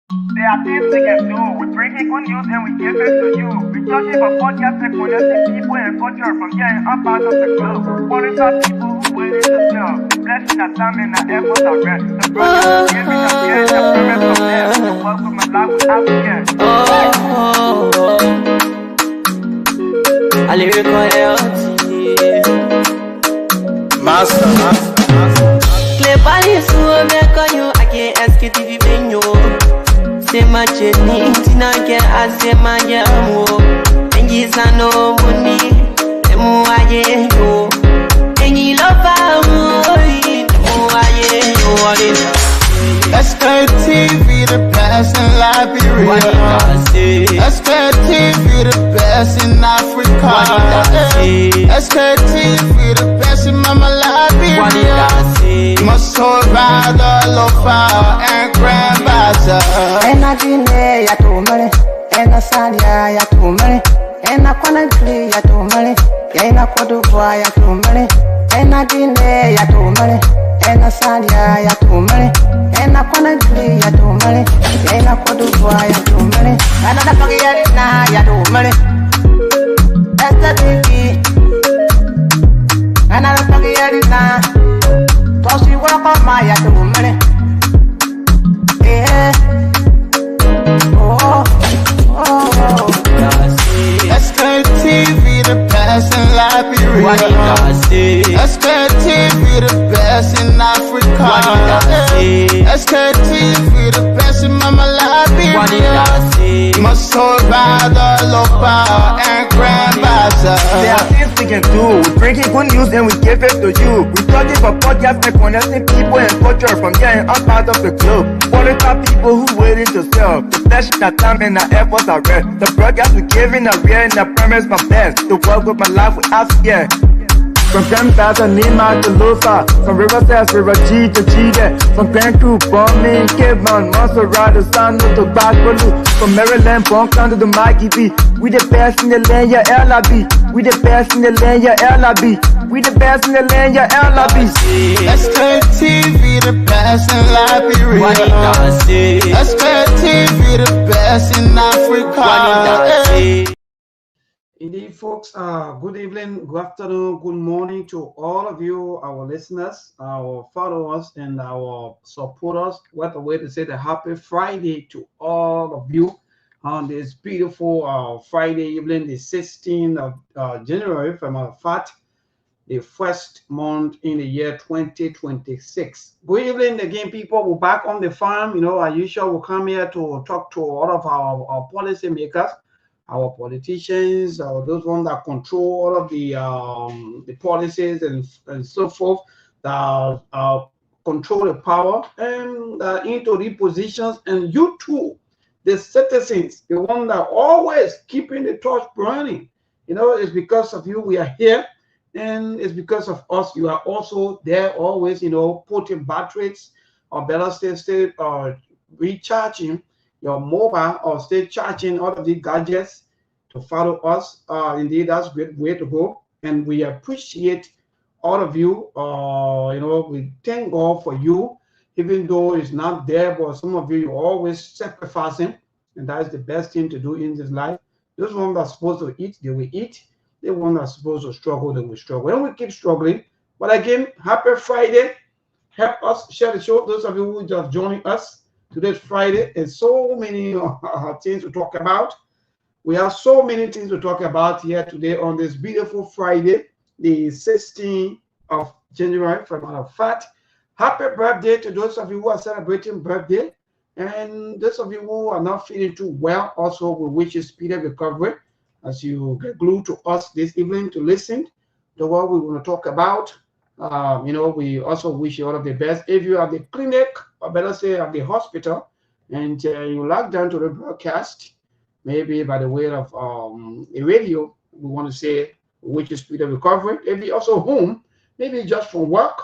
There are things we can do. We bring it good news and we give it to you. We touch it for podcast and connecting people and culture from getting up out of the club. Qualify people who willing to sell. Blessing that time and that effort are rest. The brothers giving us the end, the promise of them. The work of my life without fear. I lyrical health. Master. Clay Paris, who make on you, I can't ask it if you been you. Say my journey, Tina can ask my jamo. And yes, I know money, and more I get you. And you love Sktv, the best in Liberia. Sktv, the best in Africa. Sktv, the best in Mama Liberia. Must hold by the lofa and grandbaza. And I didn't ya to money, and I said ya to money, and I can't play ya to money, and I could do ya to money, and I didn't ya to money, and I said ya to money, and I can't play ya to money, and I could do ya to money, and I forget now ya to money. That's the baby, and I forget it now. Toss you work on my ya to money. Yeah. Sktv, the best in Liberia. Sktv, the best in Africa. Sktv, the best in Mama Liberia. Must hold by the lofa and grandbaza. There are things we can do. We bring it good news and we give it to you. We touch it for podcast and connecting people and culture from getting up out of the club. Qualify people who willing to sell. The flesh, that time and the efforts are rest. The broadcast we giving a real and the promise my best. To work with my life without fear. From Grandfather Nima to Lufa, from Riverside, River G to Chile, from Grand Crew, Bombing, Kidman, Montserrat, the San to Bacalu, from Maryland, Bonk to the Mikey B. We the best in the land, yeah, LIB. We the best in the land, yeah, LIB. We the best in the land, yeah, LIB. Sktv, the best in Liberia. Sktv, the best in Africa. Indeed, folks, good evening, good afternoon, good morning to all of you, our listeners, our followers, and our supporters. What a way to say the happy Friday to all of you on this beautiful Friday evening, the 16th of January, from a fact, the first month in the year 2026. Good evening again, people. We're back on the farm. You know, as usual, we'll come here to talk to all of our policy makers, our politicians, or those ones that control all of the policies and so forth, that control the power and into the positions. And you too, the citizens, the one that always keeping the torch burning. You know, it's because of you we are here, and it's because of us you are also there always, you know, putting batteries, or better stay recharging your mobile, or stay charging all of the gadgets to follow us. Indeed, that's a great way to go, and we appreciate all of you. You know, we thank God for you, even though it's not there, but some of you are always sacrificing, and that is the best thing to do in this life. Those ones that are supposed to eat, they will eat. The ones that are supposed to struggle, they will struggle, and we keep struggling. But again, happy Friday. Help us share the show. Those of you who just joining us today's Friday, and so many things to talk about. We have so many things to talk about here today on this beautiful Friday, the 16th of January. From our fact, happy birthday to those of you who are celebrating birthday, and those of you who are not feeling too well. Also, we wish you speedy recovery as you get glued to us this evening to listen to what we want to talk about. You know, we also wish you all of the best. If you are at the clinic, or better say at the hospital, and you log down to the broadcast, maybe by the way of a radio, we want to say which is speed of recovery. Maybe also home, maybe just from work,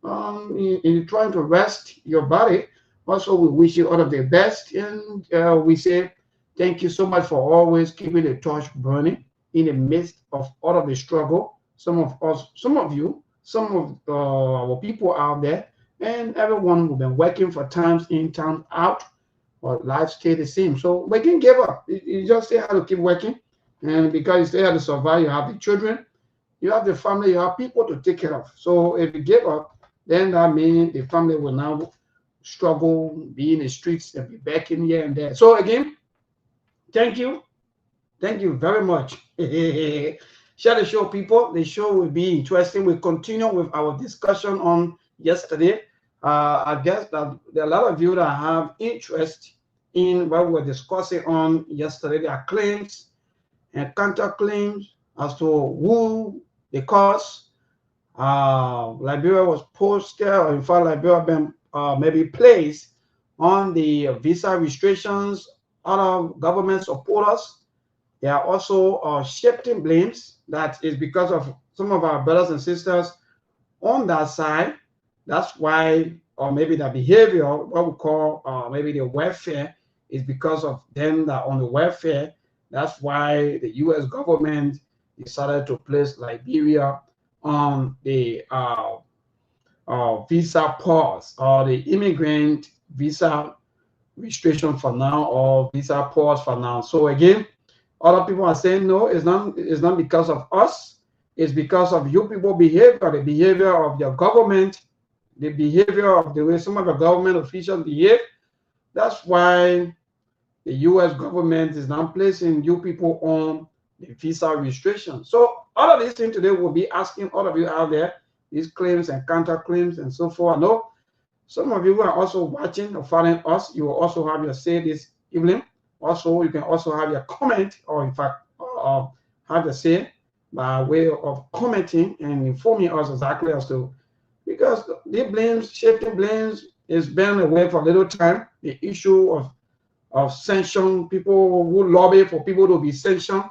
in trying to rest your body. Also, we wish you all of the best, and we say thank you so much for always keeping the torch burning in the midst of all of the struggle. Some of us, some of you, some of our people out there, and everyone who've been working for times in, time out. or life stayed the same. So we didn't give up. You just still have to keep working. And because you still have to survive, you have the children, you have the family, you have people to take care of. So if you give up, then that means the family will now struggle, be in the streets, and be back in here and there. So again, thank you. Thank you very much. Share the show, people. The show will be interesting. We'll continue with our discussion on yesterday. I guess that there are a lot of you that have interest in what we were discussing on yesterday. There are claims and counterclaims as to who the cause. Liberia was posted, or in fact, Liberia been maybe placed on the visa restrictions. Other government supporters. There are also shifting blames that is because of some of our brothers and sisters on that side. That's why, or maybe the behavior, what we call maybe the welfare, is because of them that on the welfare. That's why the U.S. government decided to place Liberia on the visa pause, or the immigrant visa restriction for now, or visa pause for now. So again, other people are saying no, it's not because of us, it's because of you people behavior, the behavior of your government, the behavior of the way some of the government officials behave. That's why the U.S. government is now placing you people on the visa restriction. So all of these things today will be asking all of you out there, these claims and counterclaims and so forth. I know some of you who are also watching or following us, you will also have your say this evening. Also, you can also have your comment, or in fact, have your say by way of commenting and informing us exactly as to, because the blames, shifting blames, is been away for a little time. The issue of sanction, people who lobby for people to be sanctioned.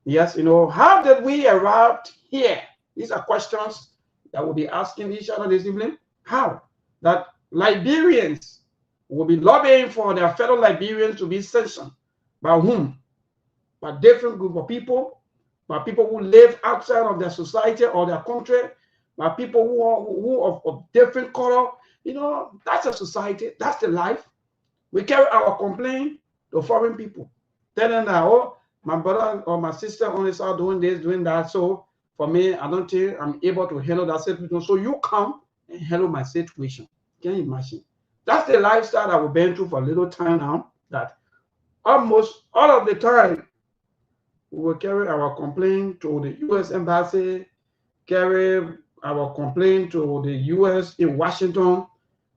Yes, you know, how did we arrive here? These are questions that we'll be asking each other this evening. How? That Liberians will be lobbying for their fellow Liberians to be sanctioned. By whom? By different group of people, by people who live outside of their society or their country, by people who are of different color. You know, that's a society, that's the life. We carry our complaint to foreign people, telling them, oh, my brother or my sister only start doing this, doing that. So for me, I don't think I'm able to handle that situation. So you come and handle my situation. Can you imagine? That's the lifestyle that we've been through for a little time now, that almost all of the time we will carry our complaint to the U.S. Embassy, carry our complaint to the U.S. in Washington,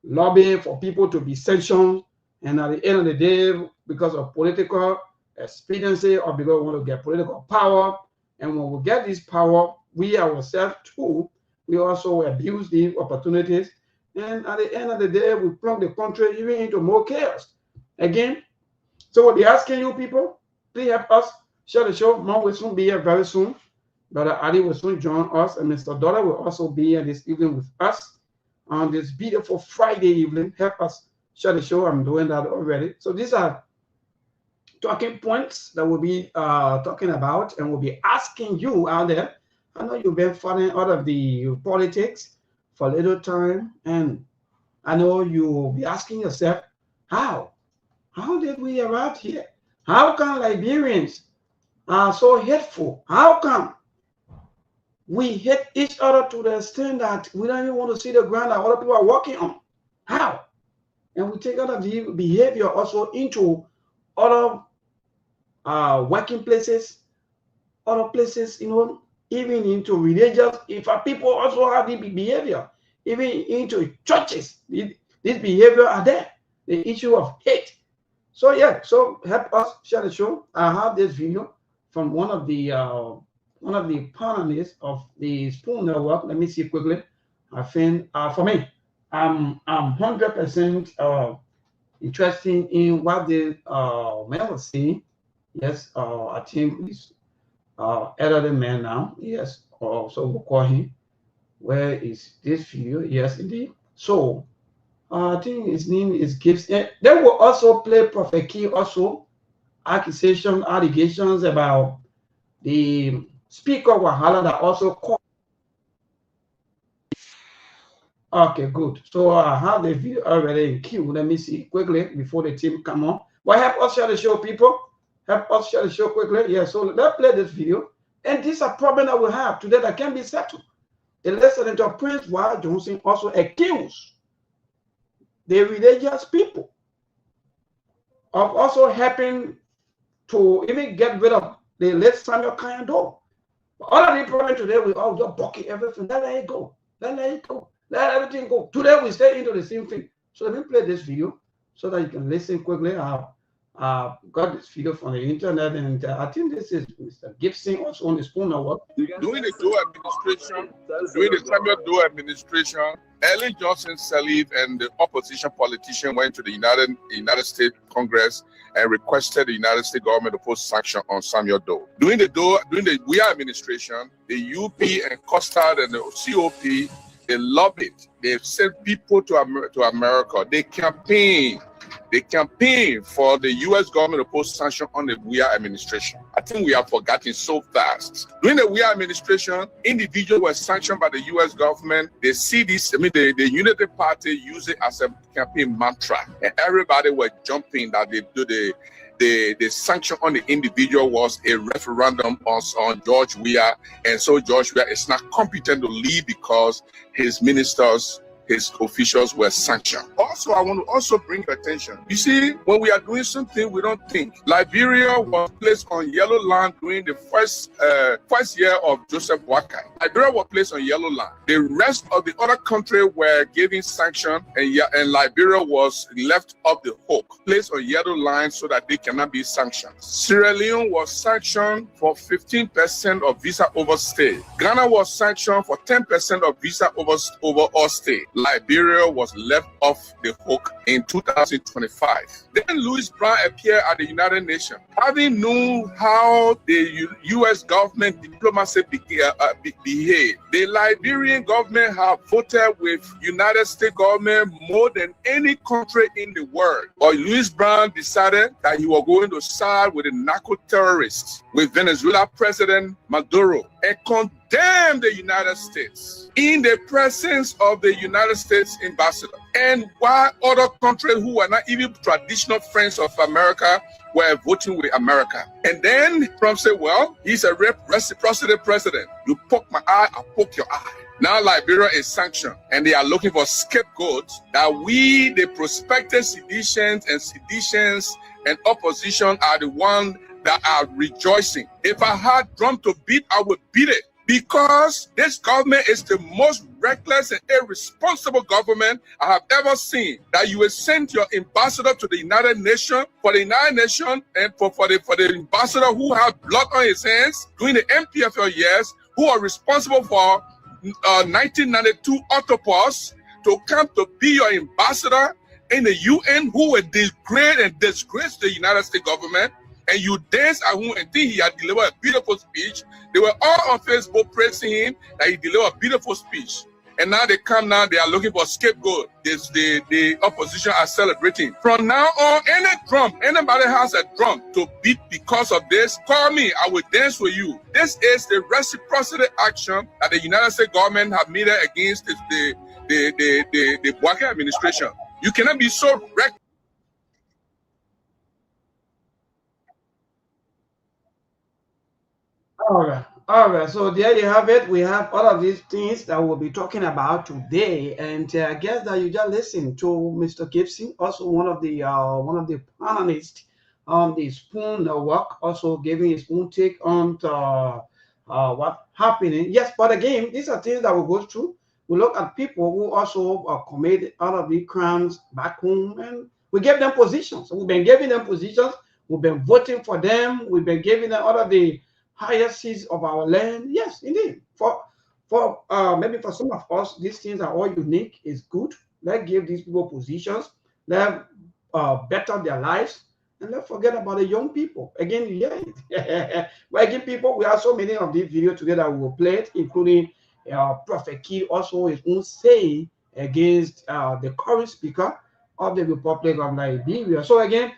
lobbying for people to be sanctioned, and at the end of the day, because of political expediency or because we want to get political power, and when we get this power, we ourselves too, we also abuse the opportunities, and at the end of the day, we plunge the country even into more chaos. Again, so we'll be asking you people, please help us share the show. Mom will soon be here very soon. Brother Ali will soon join us, and Mr. Dollar will also be here this evening with us on this beautiful Friday evening. Help us share the show. I'm doing that already. So these are talking points that we'll be talking about, and we'll be asking you out there. I know you've been following all of the politics for a little time, and I know you'll be asking yourself, how did we arrive here? How come Liberians are so hateful? How come we hate each other to the extent that we don't even want to see the ground that other people are walking on? How? And we take other behavior also into other working places, other places, you know, even into religious. If our people also have the behavior, even into churches, this behavior are there. The issue of hate. So yeah, so help us share the show. I have this video from one of the panelists of the Spoon Network. Let me see quickly. I think for me, I'm 100% interested in what the man was saying. Yes, I think he's elderly man now. Yes, so we'll call him. Where is this video? Yes, indeed. So I think his name is Gibbs. They will also play Prophet Key also allegations about the Speaker Wahala that also called Okay, good. So I have the video already in queue. Let me see quickly before the team come on. Well, help us share the show, people. Help us share the show quickly. Yeah, so let's play this video. And this is a problem that we have today that can be settled. The listening to Prince Wild Johnson also accused the religious people of also helping to even get rid of the late Samuel Kayando. All of the problem today, we all just bucket everything. Let it go. Let it go. Let everything go. Today we stay into the same thing. So let me play this video so that you can listen quickly. I got this video from the internet, and I think this is Mr. Gibson also on the Spoon Network. During the Doe administration, during the Samuel Doe administration, Ellen Johnson Sirleaf and the opposition politician went to the United States Congress and requested the United States government to put sanction on Samuel Doe. During the Weah administration, the UP and Costard and the COP, they lobbied. They sent people to America. They campaigned for the U.S. government to put sanction on the Weah administration. I think we have forgotten so fast. During the Weah administration, individuals were sanctioned by the U.S. government. They see this, the Unity Party use it as a campaign mantra. And everybody were jumping that they do the sanction on the individual was a referendum on George Weah. And so George Weah is not competent to lead because his ministers, his officials were sanctioned. Also, I want to also bring attention. You see, when we are doing something, we don't think. Liberia was placed on yellow line during the first year of Joseph Boakai. Liberia was placed on yellow line. The rest of the other countries were giving sanction, and Liberia was left off the hook, placed on yellow line so that they cannot be sanctioned. Sierra Leone was sanctioned for 15% of visa overstay. Ghana was sanctioned for 10% of visa overstay. Liberia was left off the hook in 2025. Then Louis Brown appeared at the United Nations. Having known how the U.S. government diplomacy behaved, the Liberian government have voted with United States government more than any country in the world. But Louis Brown decided that he was going to side with the narco terrorists, with Venezuela President Maduro, and condemn the United States in the presence of the United States ambassador. And while other countries who were not even traditional friends of America were voting with America. And then Trump said, well, he's a reciprocity president. You poke my eye, I poke your eye. Now Liberia is sanctioned, and they are looking for scapegoats that we, the prospective seditions and opposition, are the ones that are rejoicing. If I had drum to beat, I would beat it. Because this government is the most reckless and irresponsible government I have ever seen. That you will send your ambassador to the United Nations, for the United Nations, and for the ambassador who had blood on his hands during the MPFL years, who are responsible for 1992 autopause, to come to be your ambassador in the UN, who will degrade and disgrace the United States government. And you dance at home and think he had delivered a beautiful speech. They were all on Facebook praising him that he delivered a beautiful speech. And now they are looking for a scapegoat. The opposition are celebrating. From now on, anybody has a drum to beat because of this, call me, I will dance with you. This is the reciprocity action that the United States government have made against the Boakai administration. You cannot be so reckless. All right. So there you have it. We have all of these things that we'll be talking about today, and I guess that you just listened to Mr. Gibson, also one of the panelists on the Spoon Network, also giving his own take on what happening. Yes, but again, these are things that we go through. We look at people who also committed all of these crimes back home, and we give them positions. So we've been giving them positions. We've been voting for them. We've been giving them all of the highest seas of our land. Yes, indeed. For maybe for some of us, these things are all unique. It's good. Let's give these people positions. Let's better their lives, and let's forget about the young people. Again, yeah. Working people. We have so many of these videos together we will play it, including Prophet Key also his own say against the current speaker of the Republic of Liberia. So again,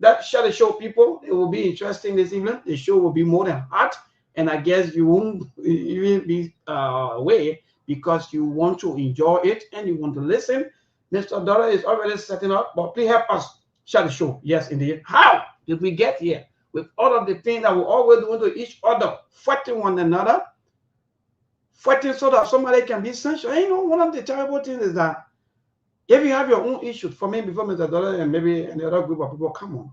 that share the show, people. It will be interesting this evening. The show will be more than hot, and I guess you won't even be away because you want to enjoy it and you want to listen. Mr. Dollar is already setting up, but please help us share the show. Yes, indeed. How did we get here with all of the things that we always do to each other, fighting one another, fighting so that somebody can be censored? You know, one of the terrible things is that if you have your own issues, for me, before Mr. Dollar and maybe another group of people, come on.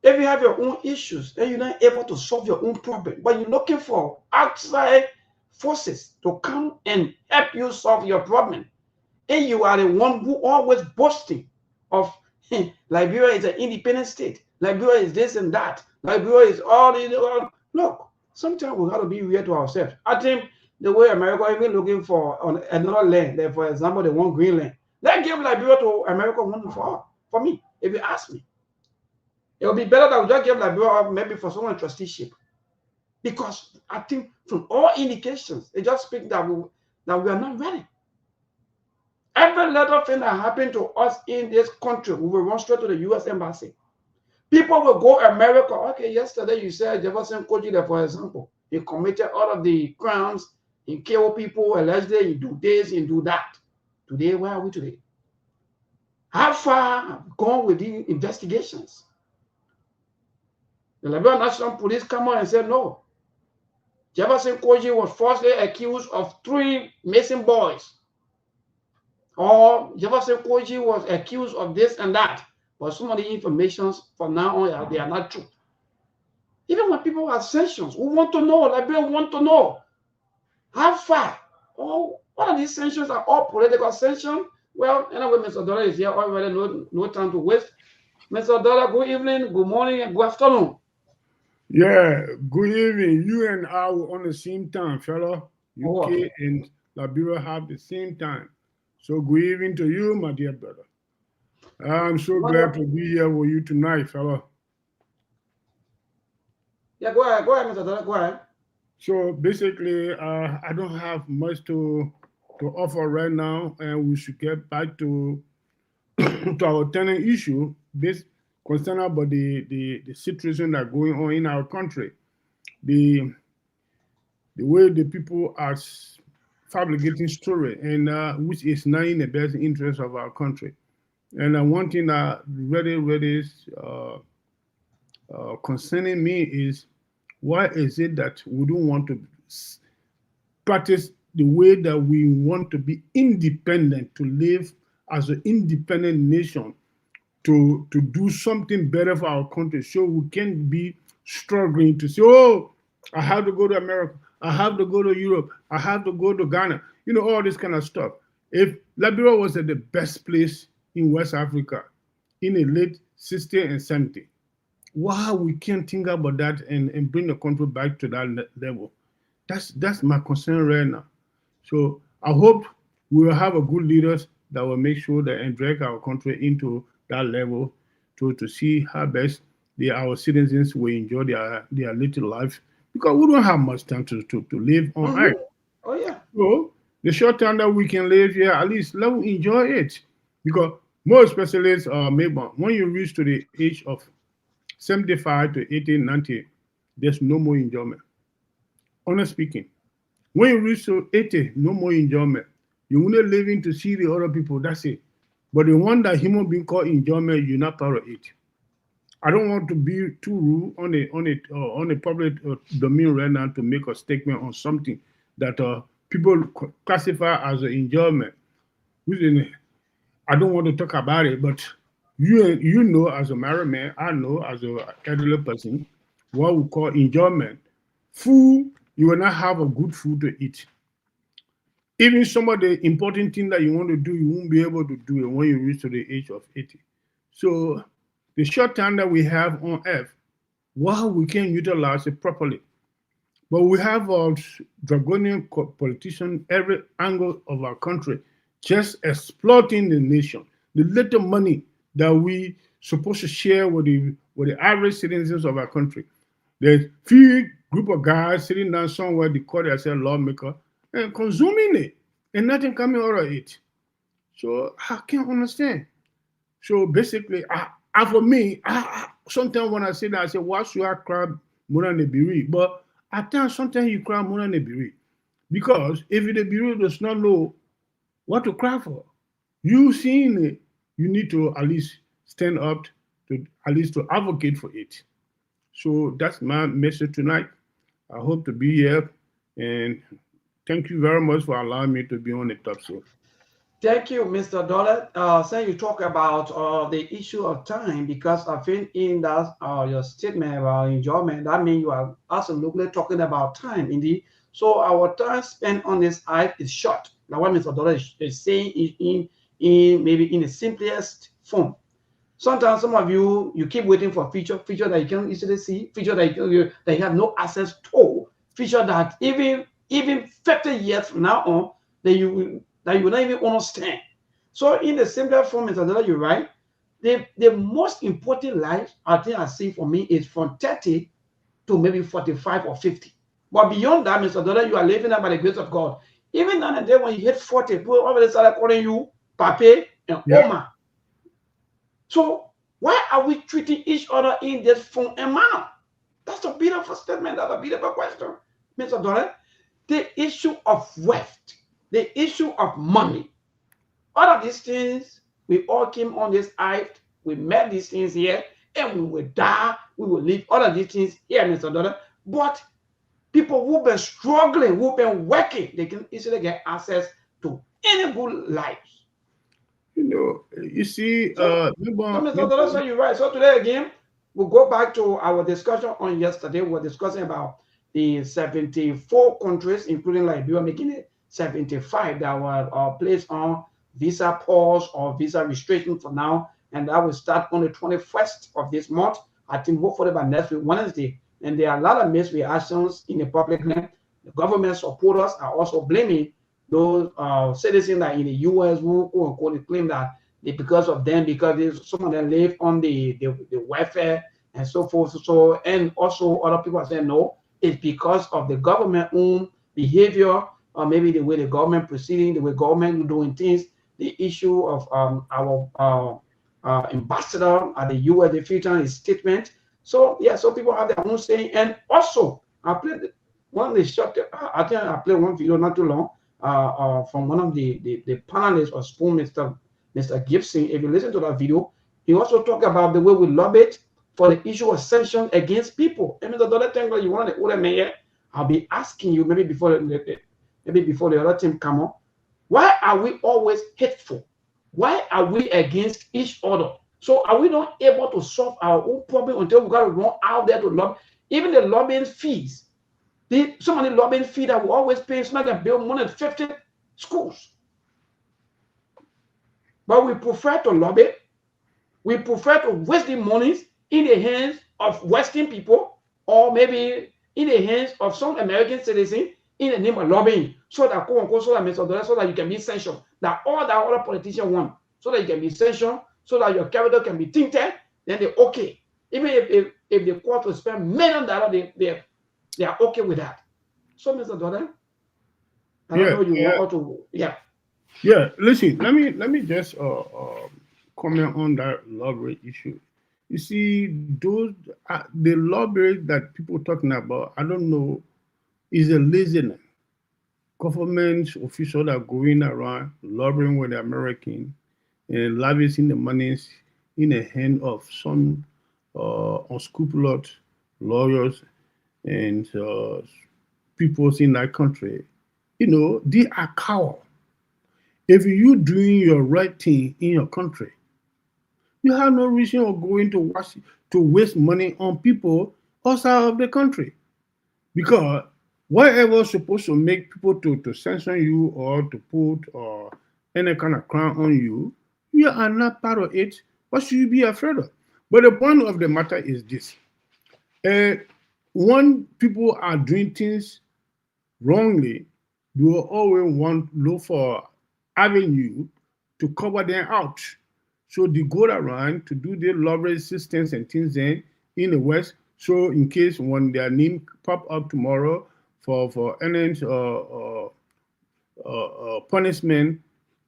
If you have your own issues and you're not able to solve your own problem, but you're looking for outside forces to come and help you solve your problem, and you are the one who always boasting of Liberia is an independent state, Liberia is this and that, Liberia is all in all. Look, sometimes we have to be real to ourselves. I think the way America even looking for on another land, like for example, they want Greenland. They give Liberia to America one for me, if you ask me. It would be better that we just give Liberia up maybe for someone trusteeship. Because I think from all indications, it just speaks that we are not ready. Every little thing that happened to us in this country, we will run straight to the U.S. Embassy. People will go America. Okay, yesterday you said Jefferson Kojile, for example, he committed all of the crimes, he killed people, allegedly, he do this, he do that. Today, where are we today? How far have we gone with the investigations? The Liberian National Police come out and said no. Jefferson Koji was falsely accused of 3 missing boys. Or Jefferson Koji was accused of this and that. But some of the informations from now on, they are not true. Even when people have sanctions, we want to know, Liberians want to know how far. Oh, what are these sanctions? Are all political sanctions? Well, anyway, Mr. Dollar is here already, no time to waste. Mr. Dollar, good evening, good morning, and good afternoon. Yeah, good evening. You and I were on the same time, fella. UK and Liberia have the same time. So good evening to you, my dear brother. I'm so glad to be here with you tonight, fella. Yeah, go ahead, Mr. Dollar, go ahead. So basically, I don't have much to offer right now, and we should get back to our tenant issue based concerned about the situation that's going on in our country, the way the people are fabricating story, and which is not in the best interest of our country. And one thing that really concerning me is, why is it that we don't want to practice the way that we want to be independent, to live as an independent nation, to do something better for our country, so we can be struggling to say, oh, I have to go to America, I have to go to Europe, I have to go to Ghana, you know, all this kind of stuff. If Liberia was at the best place in West Africa in the late 60s and 70s, why we can't think about that and bring the country back to that level? That's my concern right now. So I hope we will have a good leaders that will make sure that and drag our country into that level to see how best our citizens will enjoy their little life, because we don't have much time to live on Earth. Oh yeah. So the short time that we can live here, at least let us enjoy it, because most specialists maybe when you reach to the age of 75 to 80, 90, there's no more enjoyment. Honestly speaking, when you reach to 80, no more enjoyment. You're only living to see the other people. That's it. But the one that human being call enjoyment, you're not part of it. I don't want to be too rude on a public domain right now to make a statement on something that people classify as an enjoyment. I don't want to talk about it, but you know, as a married man, I know as an elderly person, what we call enjoyment. Food, you will not have a good food to eat. Even some of the important things that you want to do, you won't be able to do it when you reach to the age of 80. So the short time that we have on earth, while we can utilize it properly. But we have a draconian politician every angle of our country, just exploiting the nation. The little money that we supposed to share with the average citizens of our country. There's few group of guys sitting down somewhere, they call themselves lawmaker, and consuming it, and nothing coming out of it. So I can't understand. So basically, for me, sometimes when I say that, I say, why should I cry more than a bereaved? But at times, sometimes you cry more than a bereaved. Because if the bureau does not know what to cry for, you seeing it, you need to at least stand up to at least to advocate for it. So that's my message tonight. I hope to be here, and thank you very much for allowing me to be on the top show. Thank you, Mr. Dollar. Saying you talk about the issue of time, because I think in that your statement about enjoyment, that means you are absolutely talking about time, indeed. So our time spent on this earth is short. Like what Mr. Dollar is saying in maybe in the simplest form. Sometimes some of you keep waiting for feature that you can easily see, feature that you have no access to, feature that even 50 years from now on that you will not even understand. So in the simpler form, Mr. Dollar, you're right. The most important life I think I see for me is from 30 to maybe 45 or 50. But beyond that, Mr. Dollar, you are living up by the grace of God. Even now and then when you hit 40, people already start calling you Pape and Yeah. Oma. So why are we treating each other in this form and manner? That's a beautiful statement. That's a beautiful question, Mr. Dollar. The issue of wealth, the issue of money, all of these things, we all came on this earth, we met these things here, and we will die, we will leave all of these things here, Mr. Dollar. But people who've been struggling, who've been working, they can easily get access to any good life. You see, So, Mr. Dollar, so you're right. So today again, we'll go back to our discussion on yesterday. We were discussing about the 74 countries, including Liberia, making it 75 that were placed on visa pause or visa restriction for now. And that will start on the 21st of this month. I think hopefully by next week, Wednesday. And there are a lot of misreactions in the public land. The government supporters are also blaming those citizens that in the U.S. who quote unquote claim that because of them, because some of them live on the welfare and so forth. So, and also other people are saying no, it's because of the government own behavior, or maybe the way the government proceeding, the way government doing things, the issue of our ambassador at the U.S. defeating his statement. So yeah, so people have their own saying. And also, I played one of the short. I think I played one video not too long from one of the panelists or spoon, Mr. Gibson. If you listen to that video, he also talked about the way we lobbied for the issue of sanctions against people. And Mr. Dollar, thing you want to order me here, I'll be asking you maybe before the other team come on. Why are we always hateful? Why are we against each other? So are we not able to solve our own problem until we got to run out there to lobby? Even the lobbying fees, some of the lobbying fee that we always pay, it's not going to build more than 50 schools. But we prefer to lobby. We prefer to waste the monies in the hands of Western people, or maybe in the hands of some American citizens in the name of lobbying, so that quote unquote, so that you can be sanctioned. That all that other politicians want, so that you can be sanctioned, so that your capital can be tinted, then they're okay. Even if the court will spend $1 million, they are okay with that. So, Mr. Dollar, I don't know you want to, Yeah, listen, let me just comment on that lottery issue. You see, those the lottery that people talking about, I don't know, is a laziness. Government officials are going around lobbying with the American and lavishing the monies in the hand of some unscrupulous lawyers and people in that country. They are cowards. If you doing your right thing in your country, you have no reason of going to waste money on people outside of the country. Because whatever is supposed to make people to censor you or to put any kind of crown on you, you are not part of it. What should you be afraid of? But the point of the matter is this. When people are doing things wrongly, they will always look for avenue to cover them out. So they go around to do their lottery systems and things in the West. So in case when their name pop up tomorrow for any punishment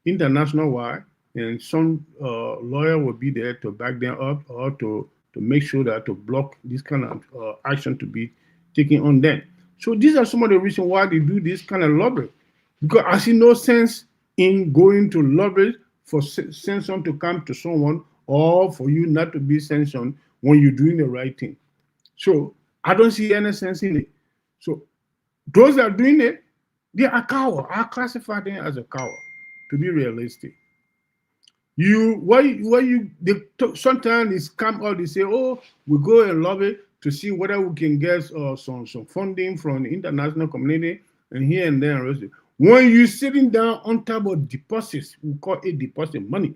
international wide, and some lawyer will be there to back them up or to make sure that to block this kind of action to be taken on them. So these are some of the reasons why they do this kind of lobby. Because I see no sense in going to lobby for sanction to come to someone or for you not to be sanctioned when you're doing the right thing. So I don't see any sense in it. So those that are doing it, they are cowards. I classify them as a coward, to be realistic. Sometimes it's come out, they say, oh, we go and lobby to see whether we can get some funding from the international community and here and there. When you're sitting down on top of deposits, we call it deposit money,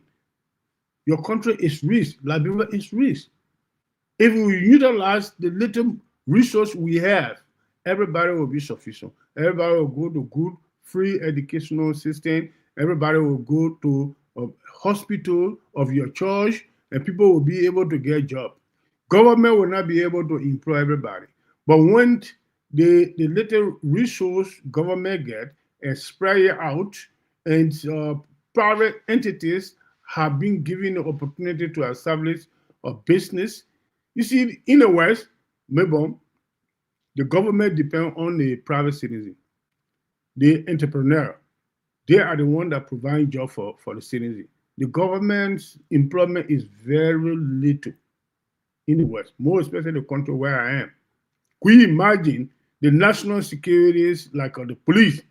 your country is rich, Liberia is rich. If we utilize the little resource we have, everybody will be sufficient. Everybody will go to good, free educational system. Everybody will go to a hospital of your choice, and people will be able to get jobs. Government will not be able to employ everybody. But when the little resource government get and spread it out, and private entities have been given the opportunity to establish a business. You see, in the West, maybe the government depends on the private citizen, the entrepreneur. They are the ones that provide jobs for the citizen. The government's employment is very little in the West, more especially the country where I am. Can you imagine the national securities like the police,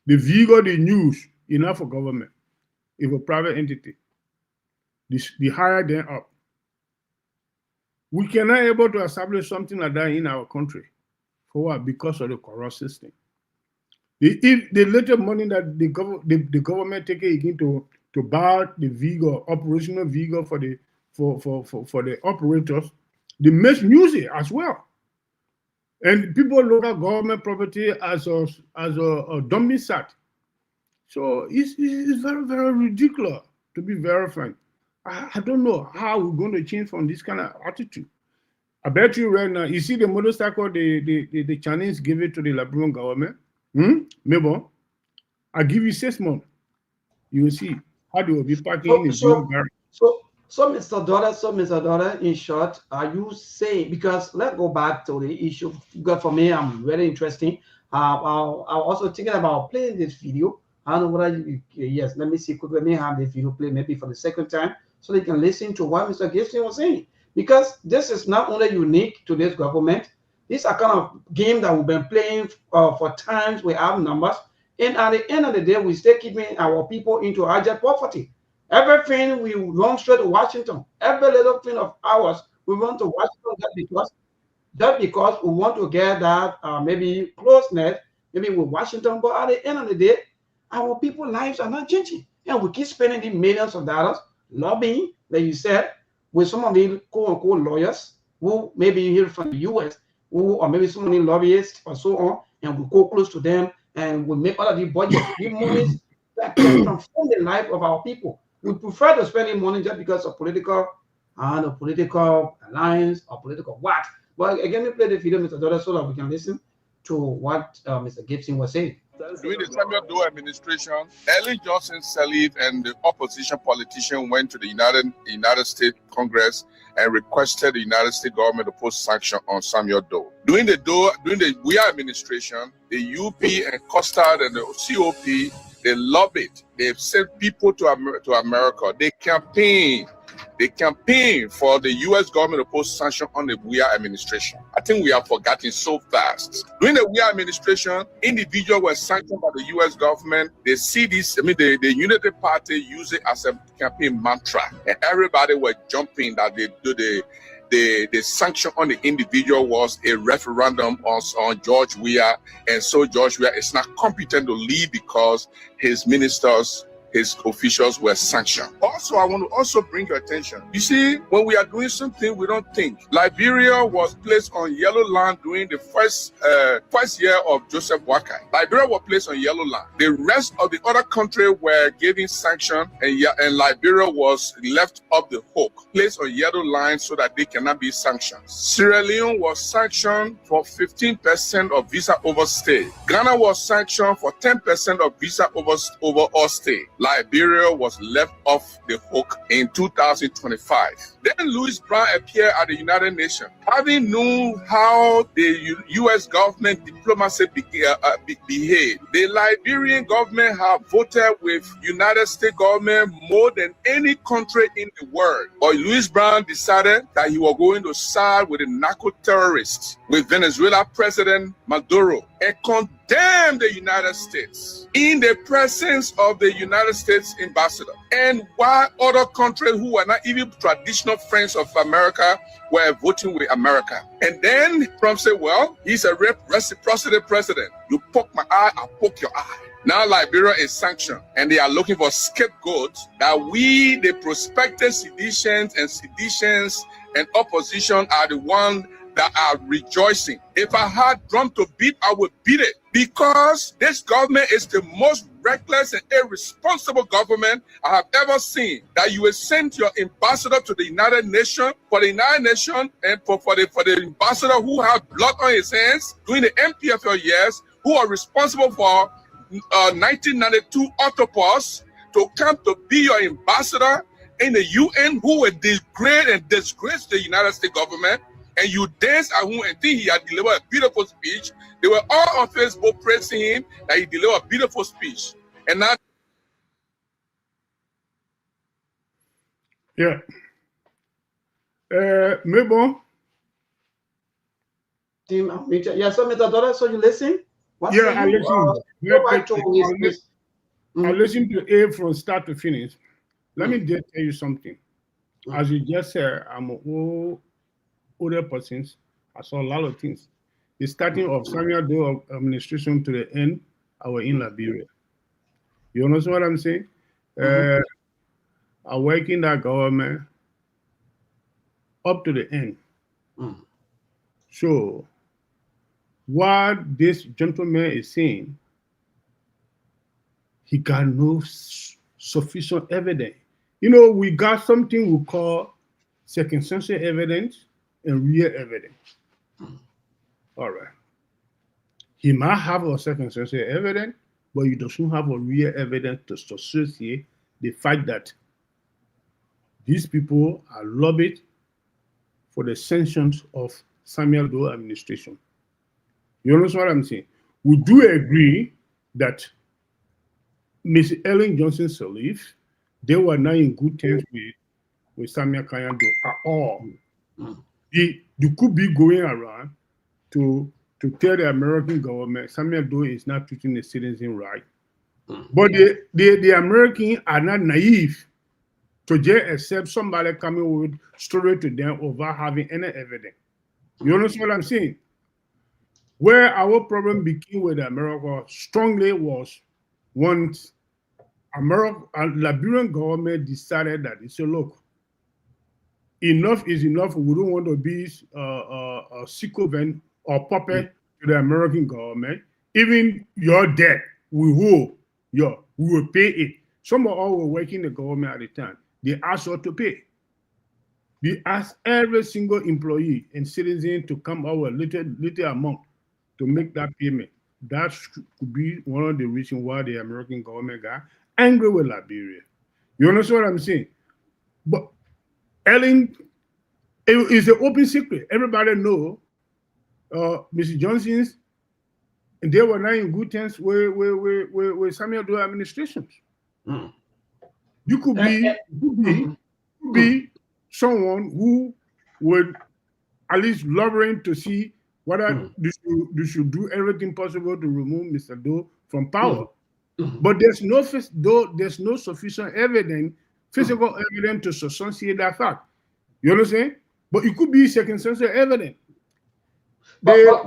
the vigor, the news, enough for government? If a private entity, they hire them up. We cannot able to establish something like that in our country. For what? Because of the corrupt system. The little money that the government take again to buy the vigor, operational vigor for the operators, they misuse it as well. And people look at government property as a dumping site. So it's very, very ridiculous, to be very frank. I don't know how we're going to change from this kind of attitude. I bet you right now, you see the motorcycle the Chinese give it to the Liberian government. Maybe I give you 6 months. You will see how they will be packing So, Mr. Daughter, in short, are you saying, because let's go back to the issue, because for me, I'm very interesting. I'm also thinking about playing this video. I don't know whether yes, let me see, let me have the video play maybe for the second time so they can listen to what Mr. Gibson was saying. Because this is not only unique to this government, these are kind of game that we've been playing for times. We have numbers. And at the end of the day, we still keeping our people into abject poverty. Everything we run straight to Washington. Every little thing of ours, we run to Washington just because we want to get that maybe closeness, maybe with Washington. But at the end of the day, our people's lives are not changing. And we keep spending the millions of dollars lobbying, like you said, with some of the quote-unquote lawyers who maybe here from the U.S., or maybe so many lobbyists or so on, and we go close to them and we make all of the budgets, give money that can transform the life of our people. We prefer to spend money just because of political alliance or political what. But again, we play the video, Mr. Daughter, so that we can listen to what Mr. Gibson was saying. During the Samuel Doe administration, Ellen Johnson Sirleaf and the opposition politician went to the United States Congress and requested the United States government to put sanction on Samuel Doe. During the Weir administration, the UP and Costard and the COP, they lobbied. They've sent people to America. They campaigned for the U.S. government to put sanction on the Weir administration. I think we have forgotten so fast. During the Weir administration, individuals were sanctioned by the U.S. government. They see this, the Unity Party use it as a campaign mantra. And everybody were jumping that they do the sanction on the individual was a referendum on George Weir. And so George Weir is not competent to lead because his ministers, his officials were sanctioned. Also, I want to also bring your attention. You see, when we are doing something, we don't think. Liberia was placed on yellow line during the first year of Joseph Boakai. Liberia was placed on yellow line. The rest of the other countries were giving sanction, and Liberia was left off the hook, placed on yellow line so that they cannot be sanctioned. Sierra Leone was sanctioned for 15% of visa overstay. Ghana was sanctioned for 10% of visa overstay. Liberia was left off the hook in 2025. Then Louis Brown appeared at the United Nations. Having known how the U.S. government diplomacy behaved, the Liberian government have voted with United States government more than any country in the world. But Louis Brown decided that he was going to side with the narco terrorists, with Venezuela President Maduro, and condemn the United States in the presence of the United States ambassador. And while other countries who were not even traditional friends of America were voting with America. And then Trump said, well, he's a reciprocity president. You poke my eye, I poke your eye. Now Liberia is sanctioned, and they are looking for scapegoats that we, the prospective seditions and opposition, are the ones that are rejoicing. If I had drum to beat, I would beat it, because this government is the most reckless and irresponsible government I have ever seen. That you will send your ambassador to the United Nations, for the United Nations, and for the ambassador who have blood on his hands during the MPFL years, who are responsible for 1992 Autopause, to come to be your ambassador in the UN, who will degrade and disgrace the United States government. And you dance at home and think he had delivered a beautiful speech. They were all on Facebook praising him that he delivered a beautiful speech. And now, yeah. Mabel? Yeah, so Mr. Dollar, so you listen? What yeah, I listen. I listen to A from start to finish. Let me just tell you something. As you just said, I'm an older person. I saw a lot of things. The starting of Samuel Doe administration to the end, I was in Liberia. You understand what I'm saying? I work in that government up to the end. So, what this gentleman is saying, he got no sufficient evidence. You know, we got something we call circumstantial evidence and real evidence. All right. He might have a circumstantial evidence, but he doesn't have a real evidence to associate the fact that these people are lobbied for the sanctions of Samuel Doe administration. You understand what I'm saying? We do agree that Ms. Ellen Johnson Sirleaf, they were not in good terms with Samuel Doe at all. They could be going around to tell the American government Samuel Doe is not treating the citizen right. But the Americans are not naive to just accept somebody coming with story to them without having any evidence. You understand what I'm saying? Where our problem began with America strongly was once Liberian government decided that they said, look, enough is enough. We don't want to be a sycophant or puppet to the American government. Even your debt, we will pay it. Some of us were working the government at the time. They asked us to pay. They asked every single employee and citizen to come out with little amount to make that payment. That could be one of the reasons why the American government got angry with Liberia. You understand what I'm saying? But Ellen, it is an open secret. Everybody knows Mrs. Johnson's, and they were not in good terms with Samuel Doe administrations. You could be someone who would at least lobbying to see whether they should do everything possible to remove Mr. Doe from power. But there's no sufficient evidence, physical evidence to substantiate that fact. You understand? But it could be circumstantial evidence. Mr.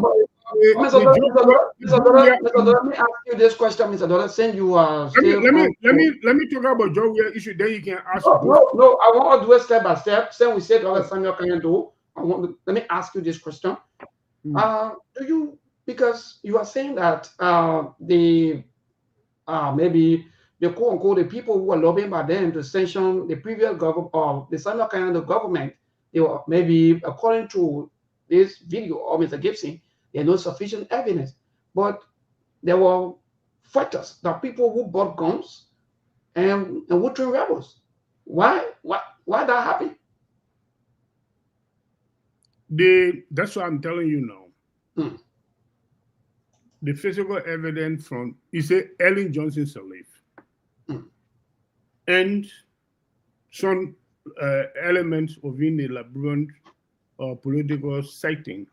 Dollar, let me ask you this question, Mr. Dollar. Since you are let me talk about Joe Weir issue. Then you can ask. No. I want to do it step by step. Since we said all Samuel can do, let me ask you this question. Because you are saying that maybe the quote unquote the people who were lobbying by them to sanction the previous government or the Samuel Kanyando government, they were maybe according to this video of Mr. Gibson, there's no sufficient evidence. But there were fighters, the people who bought guns and Woodrow rebels. Why that happen? That's what I'm telling you now. The physical evidence from Ellen Johnson Sirleaf and some elements of in the Liberian political sighting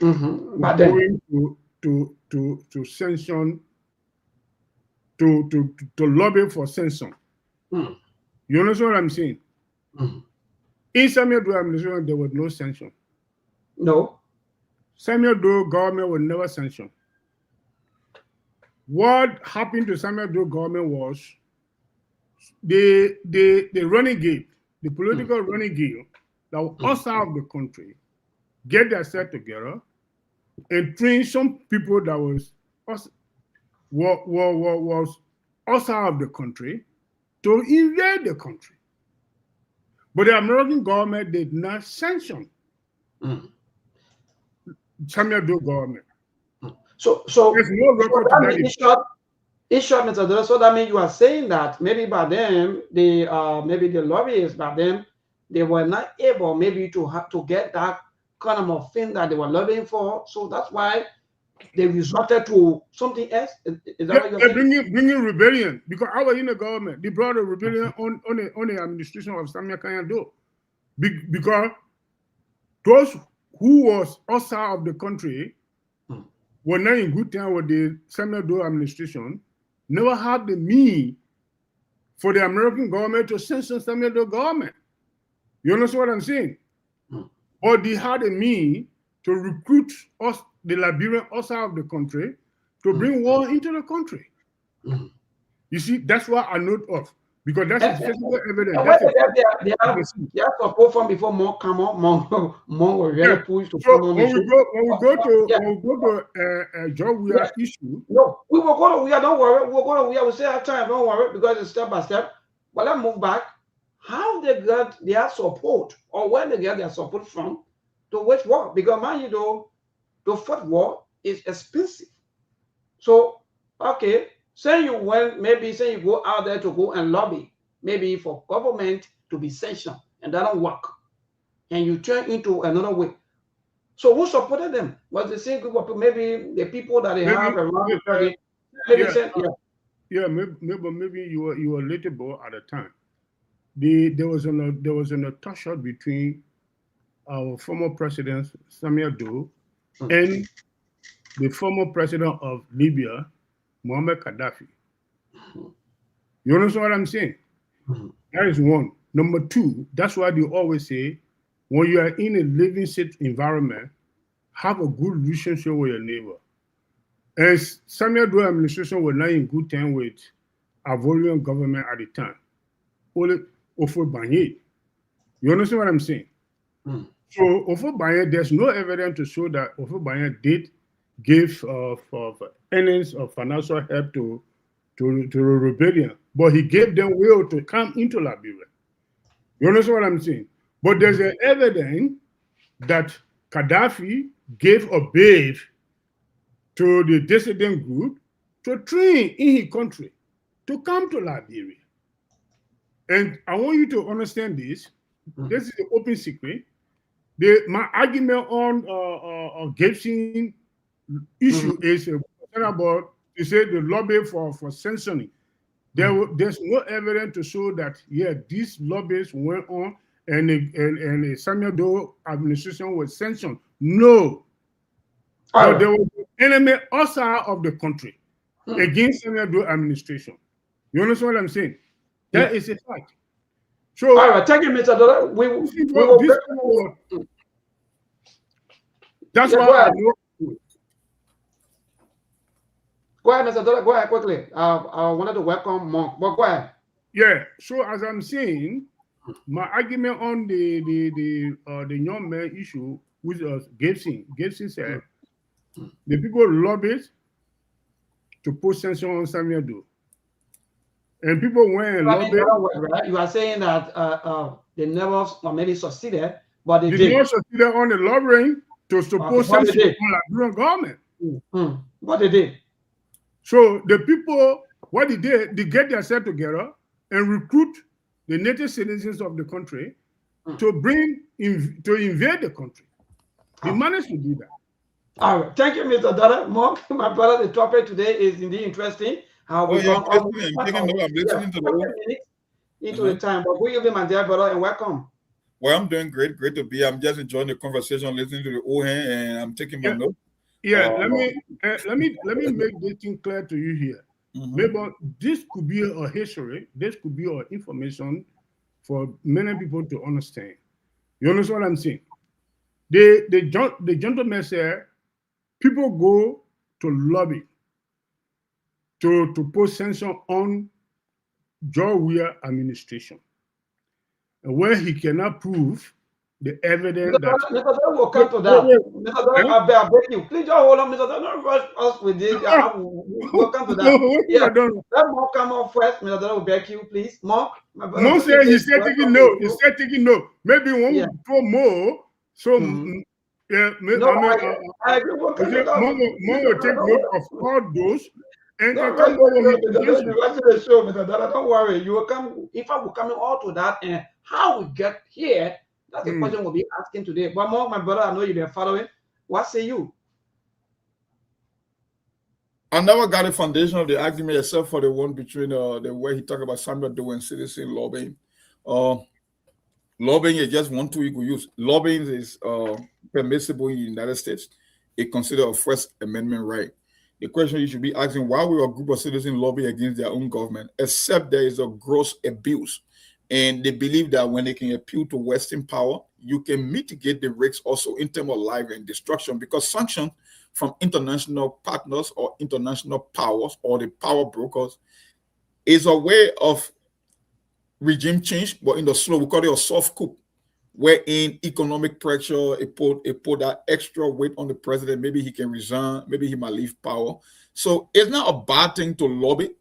But then, going to sanction to lobby for sanction. You understand what I'm saying? In Samuel Doe administration, there was no sanction. No. Samuel Doe government would never sanction. What happened to Samuel Doe government was the renegade, the political renegade that was outside of the country, get their set together and train some people that was outside of the country to invade the country. But the American government did not sanction Samuel Doe government. So there's no record to that. In short, Mr. Doe, so that means you are saying that maybe by then maybe the lobbyists by then they were not able maybe to have to get that kind of thing that they were lobbying for. So that's why they resorted to something else. Is that what you're saying? Bringing rebellion, because I was in the government. They brought a rebellion on the administration of Samuel Doe, because those who was outside of the country were not in good time with the Samuel Doe administration, never had the means for the American government to censor Samuel Doe government. You understand what I'm saying? But they had a means to recruit us, the Liberian outside of the country, to bring war into the country. You see, that's what I note of, because that's physical evidence. They have support from before more come on, more really push to so when we go to George Weah issue. No, we will go to Weah, don't worry. We'll go to Weah, we'll say our time, don't worry, because it's step by step. But let's move back. How they got their support, or where they get their support from to wage war? Because mind you though, the fight war is expensive. So, okay, say you go out there to go and lobby, maybe for government to be sanctioned, and that don't work, and you turn into another way. So who supported them? Was the same group of people, maybe the people that they have around the country? Maybe you were little boy at the time. There was a touch shot between our former president Samuel Doe and the former president of Libya, Muammar Gaddafi. You understand what I'm saying? That is one. Number two, that's why they always say, when you are in a living state environment, have a good relationship with your neighbor. And Samuel Doe administration was not in good time with Ivorian government at the time. Only Ofo Banye. You understand what I'm saying? So Ofo Banye, there's no evidence to show that Ofo Banye did give earnings of financial help to the rebellion, but he gave them will to come into Liberia. You understand what I'm saying? But there's an evidence that Gaddafi gave a bail to the dissident group to train in his country to come to Liberia. And I want you to understand this. This is an open secret. My argument on Gibson issue is about, you say, the lobby for sanctioning. There's no evidence to show that, these lobbies went on and the Samuel Doe administration was sanctioned. No. So there was an enemy outside of the country against Samuel Doe administration. You understand what I'm saying? That is a fact. So, all right, thank you, Mr. Doe. That's why I know. Go ahead, Mr. Doe. Go ahead quickly. I wanted to welcome Monk, but go ahead. Yeah. So as I'm saying, my argument on the young man issue, which was Gibson said, the people lobbied to put sanction on Samuel Doe. And people went and lobbied. Right? You are saying that they never maybe succeeded, but they did not succeed on the lobbying to support sanction on Liberian government. What they did. So the people, what they did, they get themselves together and recruit the native citizens of the country to invade the country. He managed to do that. All right. Thank you, Mr. Dada. Mark, my brother, the topic today is indeed interesting. How we I'm listening to the minutes into the time. But good evening, my dear brother, and welcome. Well, I'm doing great. Great to be here. I'm just enjoying the conversation, listening to the old hand, and I'm taking my notes. Yeah, let me make this thing clear to you here. Maybe this could be a history, this could be an information for many people to understand. You understand what I'm saying? The gentleman said people go to lobby to put sanction on George Weah administration, and where he cannot prove the evidence that Mr. Dada will come to that. Mr. Dada, I beg you, please just hold on, Mr. Dada. Don't rush us with this. We'll come to that. Yeah, let Mark come up first. Mr. Dada will beg you, please. Mark, my brother. Mark said he said taking no. He said taking no. Maybe one will throw more. So yeah, I agree. More will take note of all those. And come over with the show, Mr. Dada. Don't worry. You will come. In fact, we're coming all to that, and how we get here. That's the question we'll be asking today. But Mark, my brother, I know you've been following. What say you? I never got a foundation of the argument except for the one between the way he talked about Samuel Doe and citizen lobbying. Lobbying is just one tool you could use. Lobbying is permissible in the United States. It's considered a First Amendment right. The question you should be asking, why will a group of citizens lobby against their own government, except there is a gross abuse? And they believe that when they can appeal to Western power, you can mitigate the risks also in terms of life and destruction, because sanctions from international partners or international powers or the power brokers is a way of regime change, but in the slow, we call it a soft coup, wherein economic pressure, it put that extra weight on the president. Maybe he can resign, maybe he might leave power. So it's not a bad thing to lobby.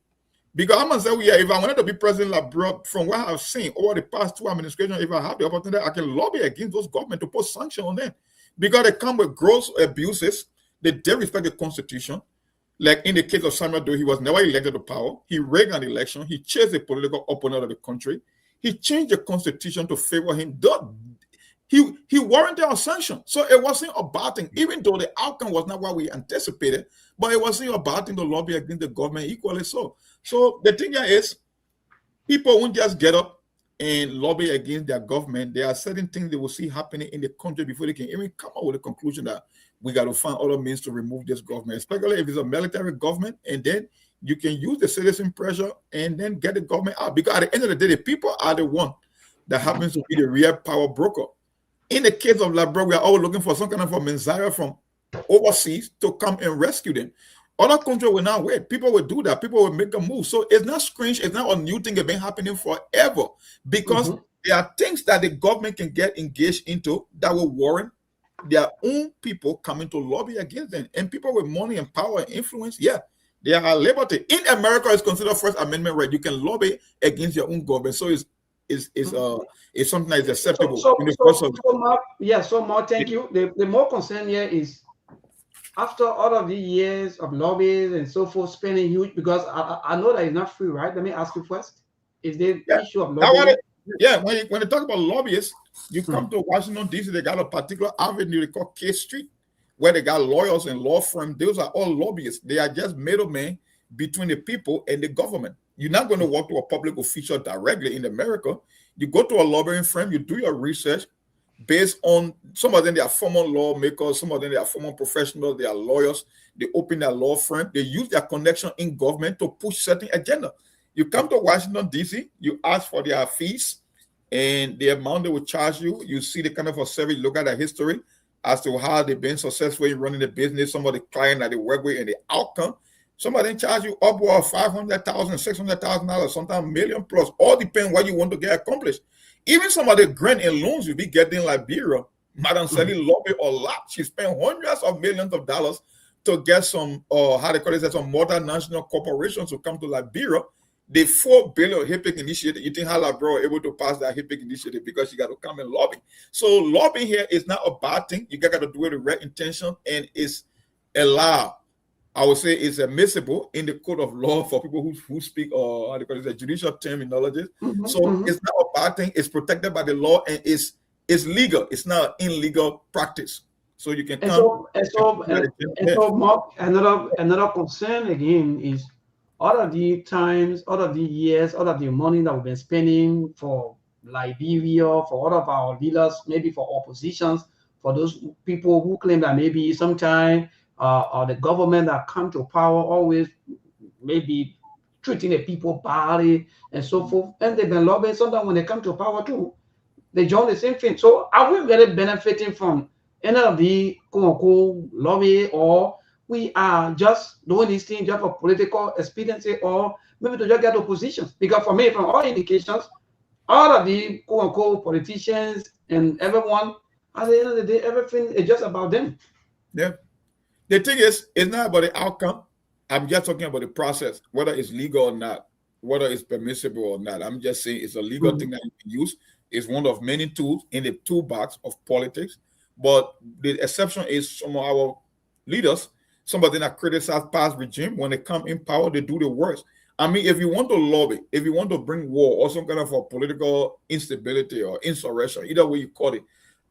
Because I'm going to say, if I wanted to be president, like, bro, from what I've seen over the past two administrations, if I have the opportunity, I can lobby against those governments to put sanctions on them. Because they come with gross abuses. They disrespect the Constitution. Like in the case of Samuel Doe, he was never elected to power. He rigged an election. He chased a political opponent of the country. He changed the Constitution to favor him. He warranted a sanction. So it wasn't a bad thing, even though the outcome was not what we anticipated, but it wasn't a bad thing to lobby against the government equally so. So the thing here is, people won't just get up and lobby against their government. There are certain things they will see happening in the country before they can even come up with a conclusion that we got to find other means to remove this government, especially if it's a military government, and then you can use the citizen pressure and then get the government out. Because at the end of the day, the people are the one that happens to be the real power broker. In the case of Labrador, we are always looking for some kind of a messiah from overseas to come and rescue them. Other countries will not wait. People will do that. People will make a move. So it's not strange. It's not a new thing. It's been happening forever, because there are things that the government can get engaged into that will warrant their own people coming to lobby against them. And people with money and power and influence, they are at liberty. In America, it's considered First Amendment right. You can lobby against your own government. So it's something that is acceptable. So Mark, thank you. The more concern here is, after all of the years of lobbies and so forth, spending huge, because I know that it's not free, right? Let me ask you first. Is the issue of lobbying? When they talk about lobbyists, you come to Washington, D.C., they got a particular avenue they call K Street, where they got lawyers and law firms. Those are all lobbyists. They are just middlemen between the people and the government. You're not going to walk to a public official directly in America. You go to a lobbying firm, you do your research based on, some of them, they are former lawmakers, some of them, they are former professionals, they are lawyers. They open their law firm. They use their connection in government to push certain agenda. You come to Washington, D.C., you ask for their fees and the amount they will charge you. You see the kind of a survey, look at their history as to how they've been successful in running the business, some of the clients that they work with, and the outcome. Some of them charge you upward of $500,000, $600,000, sometimes $1 million plus. All depends what you want to get accomplished. Even some of the grant and loans you'll be getting in Liberia, Madam Sally lobby a lot. She spent hundreds of millions of dollars to get some, some multinational corporations to come to Liberia. The $4 billion HIPIC initiative, you think how Liberia were able to pass that HIPIC initiative because she got to come and lobby. So lobbying here is not a bad thing. You got to do it with the right intention, and it's allowed. I would say it's admissible in the code of law for people who speak, or how they call it, a judicial terminology. So it's not a bad thing. It's protected by the law, and it's legal. It's not an illegal practice. So you can come. So Mark, another concern again is all of the times, all of the years, all of the money that we've been spending for Liberia, for all of our leaders, maybe for oppositions, for those people who claim that maybe sometime or the government that come to power always maybe treating the people badly and so forth, and they've been lobbying. Sometimes when they come to power too, they join the same thing. So are we really benefiting from any of the quote-unquote lobby, or we are just doing these things just for political expediency, or maybe to just get oppositions? Because for me, from all indications, all of the quote-unquote politicians and everyone, at the end of the day, everything is just about them. Yeah. The thing is, it's not about the outcome. I'm just talking about the process, whether it's legal or not, whether it's permissible or not. I'm just saying it's a legal thing that you can use. It's one of many tools in the toolbox of politics. But the exception is some of our leaders, somebody that criticize past regime, when they come in power, they do the worst. I mean, if you want to lobby, if you want to bring war or some kind of a political instability or insurrection, either way you call it,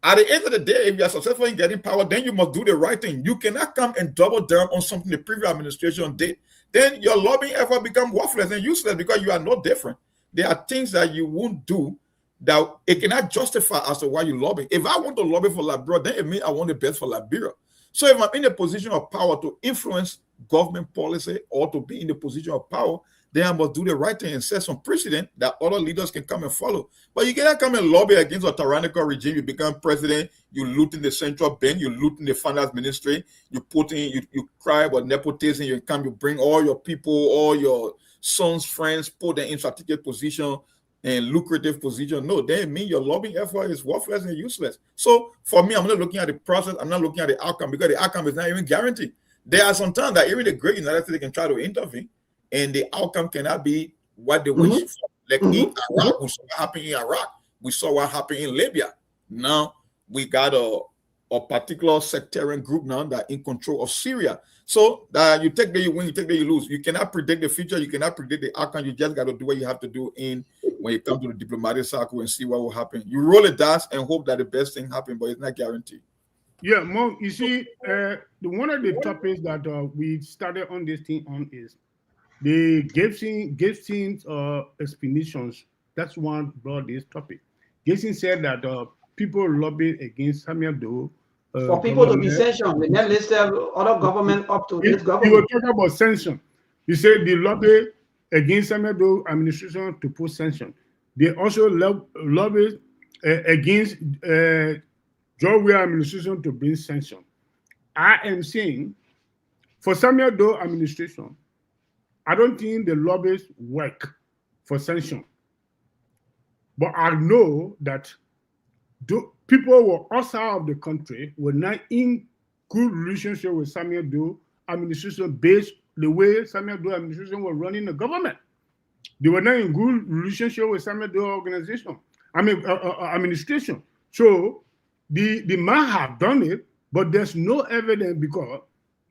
at the end of the day, if you are successful in getting power, then you must do the right thing. You cannot come and double down on something the previous administration did. Then your lobbying effort becomes worthless and useless because you are not different. There are things that you won't do that it cannot justify as to why you lobby. If I want to lobby for Liberia, then it means I want the best for Liberia. So if I'm in a position of power to influence government policy or to be in the position of power, then I must do the right thing and set some precedent that other leaders can come and follow. But you cannot come and lobby against a tyrannical regime. You become president, you loot in the central bank, you loot in the finance ministry, you put in, you cry about nepotism, you come, you bring all your people, all your sons, friends, put them in strategic position and lucrative position. No, then it means your lobbying effort is worthless and useless. So for me, I'm not looking at the process, I'm not looking at the outcome, because the outcome is not even guaranteed. There are some times that even the great United States can try to intervene, and the outcome cannot be what they wish for. Like in Iraq, we saw what happened in Iraq. We saw what happened in Libya. Now we got a particular sectarian group now that in control of Syria. So that you take that you win, you take that you lose. You cannot predict the future. You cannot predict the outcome. You just got to do what you have to do when you come to the diplomatic circle and see what will happen. You roll the dice and hope that the best thing happens, but it's not guaranteed. Yeah, Mom, you see, one of the topics that we started on this thing on is the Gibson explanations. That's one brought this topic. Gibson said that people lobbied against Samuel Doe. For people to be sanctioned, they then listed other government up to this government. He was talking about sanction. He said they lobbied against Samuel Doe administration to put sanction. They also lobbied against George Weah administration to bring sanction. I am saying for Samuel Doe administration, I don't think the lobbies work for sanction. But I know that people were outside of the country were not in good relationship with Samuel Doe administration based the way Samuel Doe administration was running the government. They were not in good relationship with Samuel Doe administration. So the man have done it, but there's no evidence because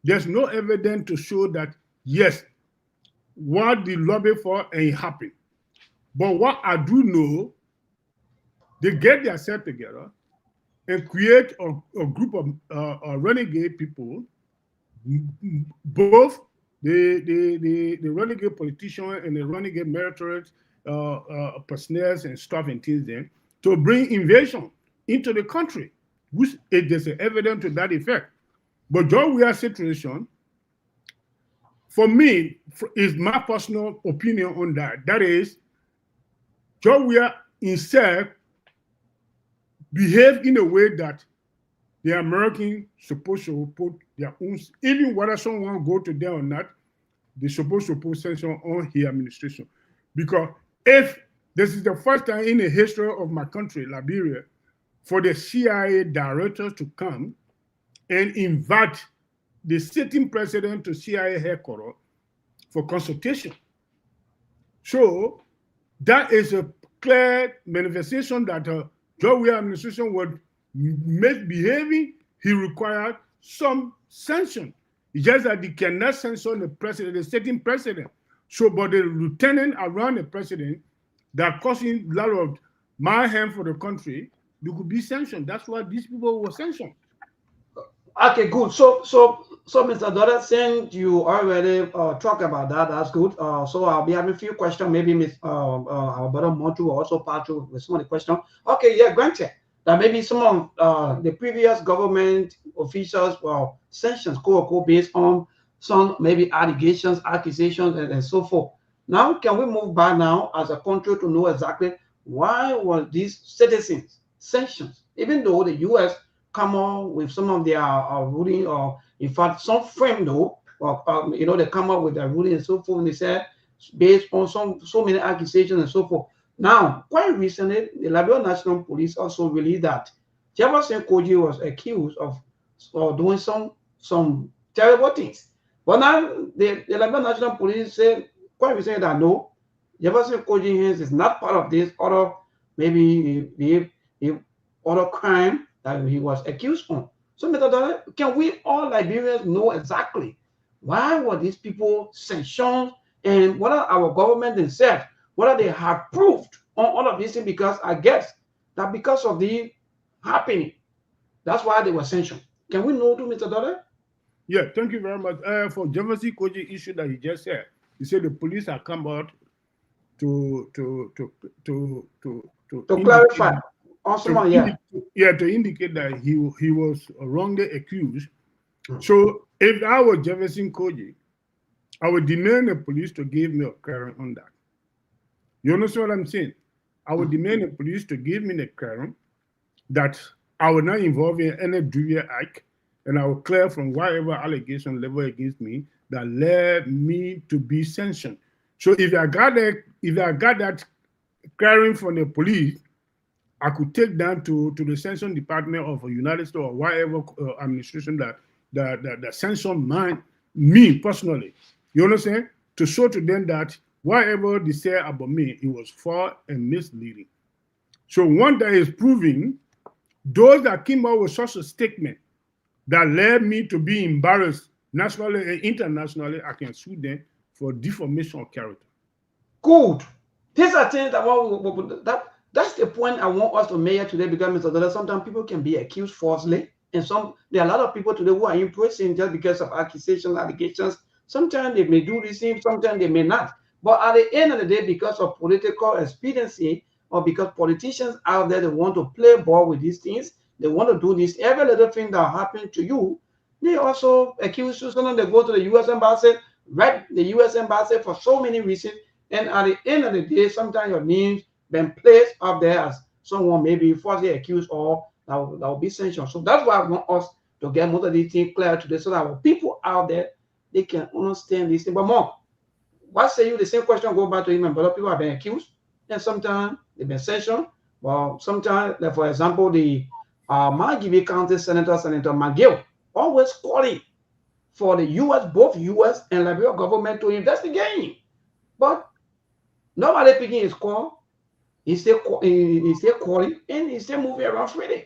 there's no evidence to show that yes, what the lobby for ain't happened. But what I do know, they get themselves together and create a group of renegade people, both the renegade politicians and the renegade military personnel and stuff and things there, to bring invasion into the country, which there's evidence to that effect. But George Weah's situation, for me, is my personal opinion on that. That is, George Weah himself behaved in a way that the Americans supposed to put their own, even whether someone go to them or not, they're supposed to put sanction on his administration. Because if this is the first time in the history of my country, Liberia, for the CIA directors to come and invite the sitting president to CIA headquarters for consultation. So that is a clear manifestation that George Weah administration would misbehaving. He required some sanction. It's just that they cannot censor the president, the sitting president. So, but the lieutenant around the president that causing a lot of mayhem for the country, they could be sanctioned. That's why these people were sanctioned. Okay, good. So, Mr. Dodd, since you already talked about that, that's good. So I'll be having a few questions. Maybe Miss our brother Montu will also part through with some of the questions. Okay, yeah, granted that maybe some of the previous government officials were sanctions, quote, based on some maybe allegations, accusations, and so forth. Now, can we move back now as a country to know exactly why were these citizens sanctions, even though the U.S. come on with some of their ruling, or in fact some frame though, or they come up with their ruling and so forth, and they said based on so many accusations and so forth. Now, quite recently, the Liberia National Police also released that Jefferson Koji was accused of doing some terrible things. But now the Liberia National Police said quite recently that no, Jefferson Koji is not part of this other maybe the other crime that he was accused on. So, Mr. Dollar, can we all Liberians know exactly why were these people sanctioned, and what are our government themselves, what they have proved on all of these things? Because I guess that because of the happening, that's why they were sanctioned. Can we know too, Mr. Dollar? Yeah, thank you very much. For Jefferson Koji issue that he just said, he said the police have come out to clarify. Awesome, to indicate that he was wrongly accused. So if I were Jefferson Koji, I would demand the police to give me a clearance on that. You understand what I'm saying? I would demand the police to give me the clearance that I would not involve in any dubious act, and I will clear from whatever allegation leveled against me that led me to be sanctioned. So if I got that clearance from the police, I could take down to the sanction department of the United States or whatever administration that sanctioned me personally. You understand? To show to them that whatever they say about me, it was false and misleading. So one that is proving those that came out with such a statement that led me to be embarrassed nationally and internationally, I can sue them for defamation of character. Good. These are things that's the point I want us to make today, because Mr. Dollar, sometimes people can be accused falsely, and there are a lot of people today who are in prison just because of accusations, allegations. Sometimes they may do these things, sometimes they may not. But at the end of the day, because of political expediency, or because politicians out there, they want to play ball with these things, they want to do this. Every little thing that happened to you, they also accuse you. Sometimes they go to the U.S. Embassy, write the U.S. Embassy for so many reasons, and at the end of the day, sometimes your name's been placed up there as someone maybe falsely accused or that will be sanctioned. So that's why I want us to get most of these things clear today, so that our people out there, they can understand this thing. But more, what say you? The same question go back to him, and other people have been accused, and sometimes they've been sanctioned. Well, sometimes, like for example, the Margibi County Senator McGill, always calling for the both U.S. and Liberia government to investigate him. But nobody picking his call. He's still calling, and he's still moving around freely.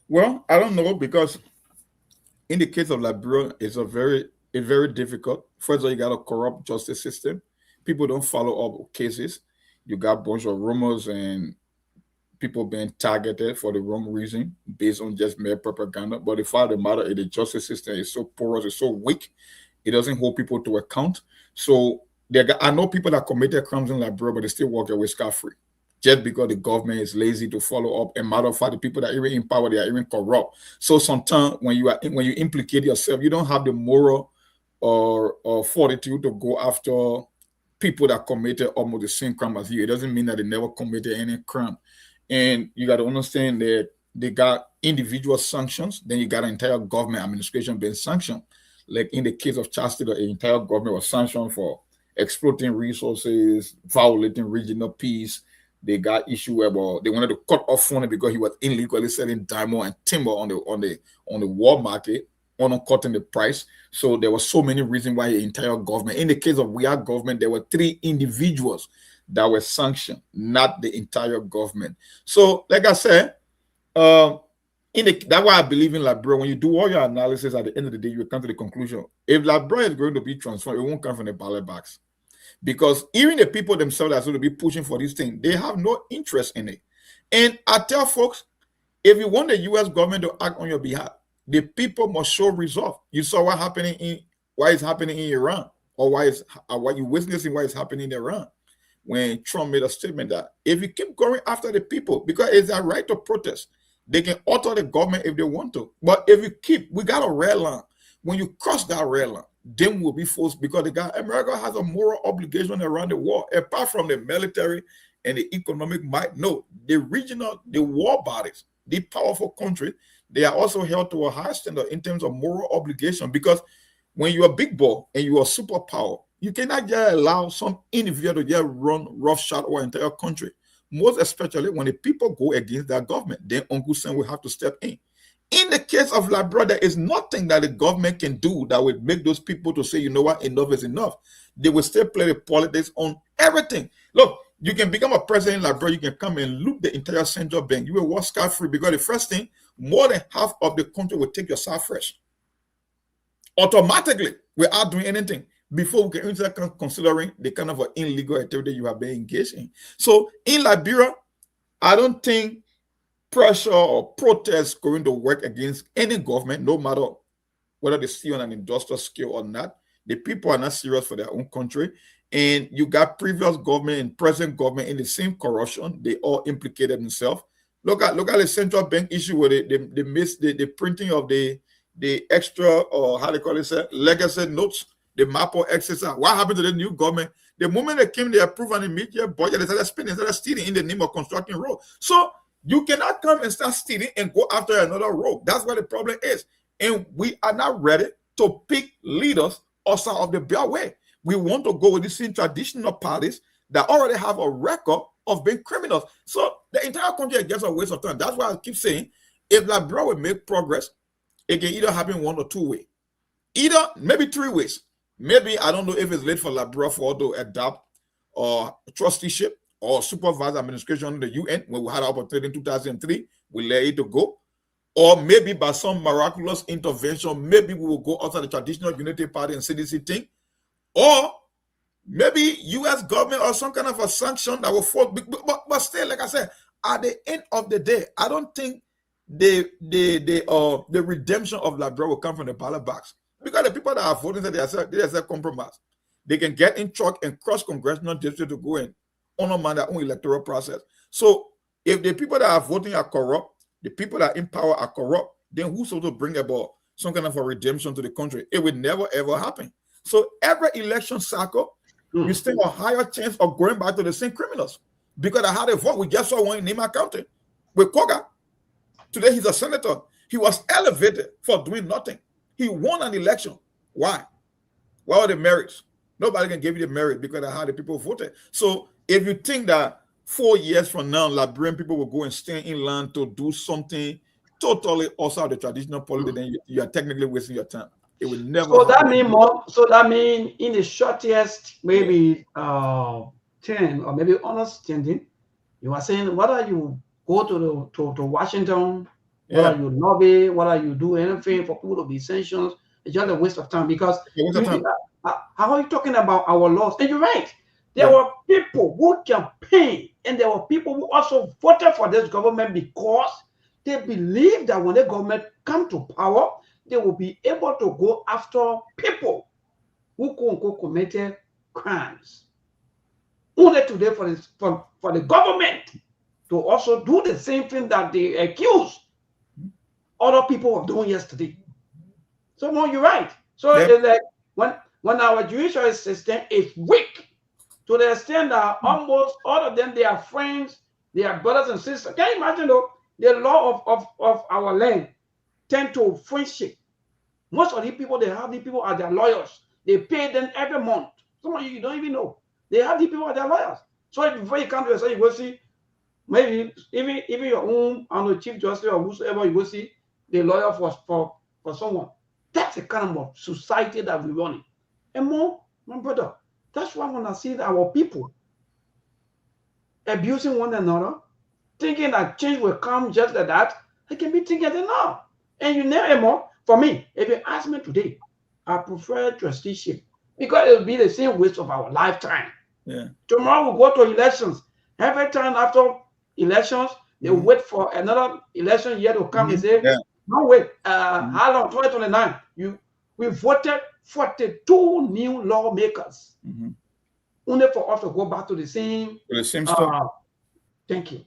Well, I don't know, because in the case of Liberia, it's very difficult. First of all, you got a corrupt justice system. People don't follow up cases. You got a bunch of rumors and people being targeted for the wrong reason based on just mere propaganda. But the fact of the matter is the justice system is so porous, it's so weak, it doesn't hold people to account. So I know people that committed crimes in Liberia, but they still walk away scot-free just because the government is lazy to follow up. And matter of fact, the people that are even in power, they are even corrupt. So sometimes when you implicate yourself, you don't have the moral or fortitude to go after people that committed almost the same crime as you. It doesn't mean that they never committed any crime. And you got to understand that they got individual sanctions, then you got an entire government administration being sanctioned. Like in the case of Chastity, the entire government was sanctioned for exploiting resources, violating regional peace. They got issue about they wanted to cut off funding because he was illegally selling diamond and timber on the world market, undercutting the price. So there were so many reasons why the entire government. In the case of our government, there were 3 individuals that were sanctioned, not the entire government. So, like I said, That's why I believe in Liberia. When you do all your analysis at the end of the day, you will come to the conclusion. If Liberia is going to be transformed, it won't come from the ballot box. Because even the people themselves that are going to be pushing for this thing, they have no interest in it. And I tell folks, if you want the U.S. government to act on your behalf, the people must show resolve. You saw what is happening in Iran, or what you witnessing what is happening in Iran, when Trump made a statement that if you keep going after the people, because it's their right to protest, they can alter the government if they want to. But if we got a red line. When you cross that red line, then we'll be forced, because America has a moral obligation around the world, apart from the military and the economic might. No, the war bodies, the powerful countries, they are also held to a high standard in terms of moral obligation, because when you're a big boy and you're a superpower, you cannot just allow some individual to just run roughshod over entire country. Most especially when the people go against their government, then Uncle Sam will have to step in. In the case of Liberia, there is nothing that the government can do that would make those people to say, you know what, enough is enough. They will still play the politics on everything. Look, you can become a president in Liberia, you can come and loot the entire central bank. You will walk scot-free, because the first thing, more than half of the country will take your side fresh. Automatically, without doing anything, before we can start considering the kind of illegal activity you have been engaged in. So in Liberia, I don't think pressure or protest going to work against any government, no matter whether they see on an industrial scale or not. The people are not serious for their own country. And you got previous government and present government in the same corruption. They all implicated themselves. Look at the central bank issue where they missed the printing of the extra, or how they call it, legacy notes, the MAPO exercise. What happened to the new government? The moment they came, they approved an immediate budget, they started spending, they started stealing in the name of constructing roads. So you cannot come and start stealing and go after another road. That's what the problem is. And we are not ready to pick leaders outside of the bare way. We want to go with these same traditional parties that already have a record of being criminals. So the entire country gets a waste of time. That's why I keep saying, if Liberia will make progress, it can either happen one or two ways. Either, maybe three ways. Maybe, I don't know if it's late for Liberia for to adopt trusteeship or supervised administration under the UN, when we had our opportunity in 2003, we let it to go. Or maybe by some miraculous intervention, maybe we will go outside the traditional unity party and CDC thing. Or maybe U.S. government or some kind of a sanction that will fall. But still, like I said, at the end of the day, I don't think the redemption of Liberia will come from the ballot box. Because the people that are voting, they accept compromise. They can get in truck and cross congressional district to go in, undermine their own electoral process. So if the people that are voting are corrupt, the people that are in power are corrupt, then who's supposed to bring about some kind of a redemption to the country? It will never, ever happen. So every election cycle, you still have a higher chance of going back to the same criminals. Because I had a vote, we just saw one in Nima County with Koga. Today he's a senator. He was elevated for doing nothing. He won an election. Why? What are the merits? Nobody can give you the merit because of how the people voted. So if you think that 4 years from now, Liberian people will go and stand in line to do something totally outside the traditional politics, then you are technically wasting your time. It will never. So that means in the shortest, maybe 10 or maybe understanding, you are saying whether you go to Washington, whether you lobby, whether you do anything for people to be sanctions, it's just a waste of time. Because how are you talking about our laws? And you're right. There were people who campaigned, and there were people who also voted for this government because they believe that when the government come to power, they will be able to go after people who committed crimes. Only today for the government to also do the same thing that they accused other people of doing yesterday. So, no, you're right. So it's like when our judicial system is weak, to the extent that almost all of them, they are friends, they are brothers and sisters. Can you imagine though, the law of our land tend to friendship. Most of the people, they have the people as their lawyers. They pay them every month. Some of you don't even know. They have the people as their lawyers. So before you come to yourself, you go see, maybe even your own, the chief justice or whosoever, you go see the lawyer for someone. That's the kind of society that we're running. And more, my brother, that's why when I see our people abusing one another, thinking that change will come just like that, I can be thinking, no. And you never more. For me, if you ask me today, I prefer trusteeship because it will be the same waste of our lifetime. Yeah. Tomorrow we go to elections. Every time after elections, they wait for another election year to come and say, no, wait, how long? 2029. We voted 42 new lawmakers. Only for us to go back to the same stuff. Thank you.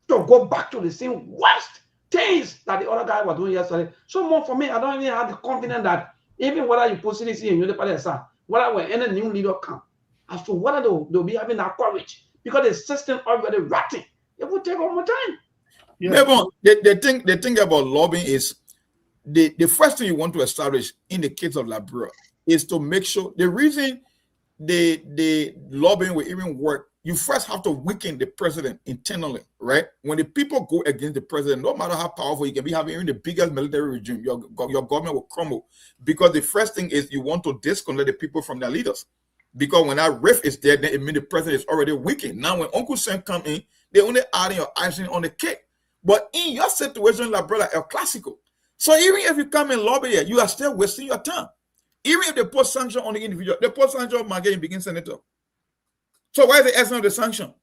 To go back to the same worst things that the other guy was doing yesterday. So more for me, I don't even have the confidence that even whether you post this in the party, whether when any new leader come, as to whether they'll be having that courage, because the system already rotting. It will take all more time. Yeah. The thing about lobbying is the first thing you want to establish in the case of Liberia is to make sure the reason the lobbying will even work. You first have to weaken the president internally, right? When the people go against the president, no matter how powerful you can be, having even the biggest military regime, your government will crumble. Because the first thing is you want to disconnect the people from their leaders. Because when that rift is there, then it means the president is already weakened. Now, when Uncle Sam come in, they only adding your icing on the cake. But in your situation, like brother El Clasico, so even if you come in lobby here, you are still wasting your time. Even if they put sanction on the individual, they put sanction on Maggie begin senator. So why is the essence of the sanction?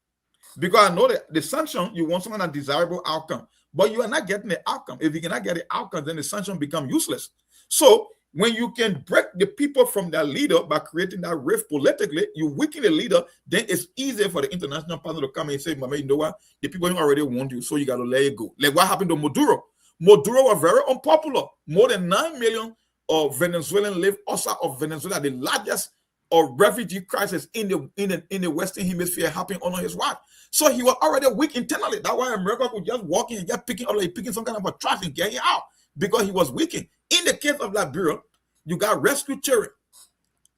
Because I know that the sanction, you want some undesirable outcome, but you are not getting the outcome. If you cannot get the outcome, then the sanction becomes useless. So when you can break the people from their leader by creating that rift politically, you weaken the leader, then it's easier for the international partner to come and say, Mama, you know what? The people already want you, so you got to let it go. Like what happened to Maduro. Maduro was very unpopular. More than 9 million of Venezuelans live outside of Venezuela, the largest refugee crisis in the Western Hemisphere happened under his watch. So he was already weak internally. That's why America could just walk in and just picking some kind of a trash and get it out, because he was weakened. In the case of Liberia, you got rescue children.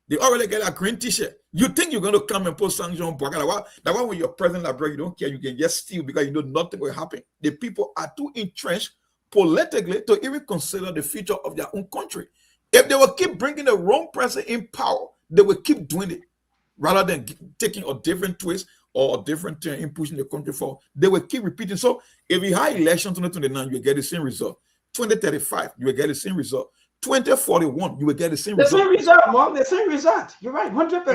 They already get a green t-shirt. You think you're going to come and put sanctions on Burkina? That's why when you're president Liberia, you don't care. You can just steal because you know nothing will happen. The people are too entrenched politically to even consider the future of their own country. If they will keep bringing the wrong person in power, they will keep doing it rather than taking a different twist or a different turn in pushing the country forward. They will keep repeating. So if you have election 2029, you will get the same result. 2035, you will get the same result. 2041, you will get the same result. The same result, Mom. The same result. You're right, 100%.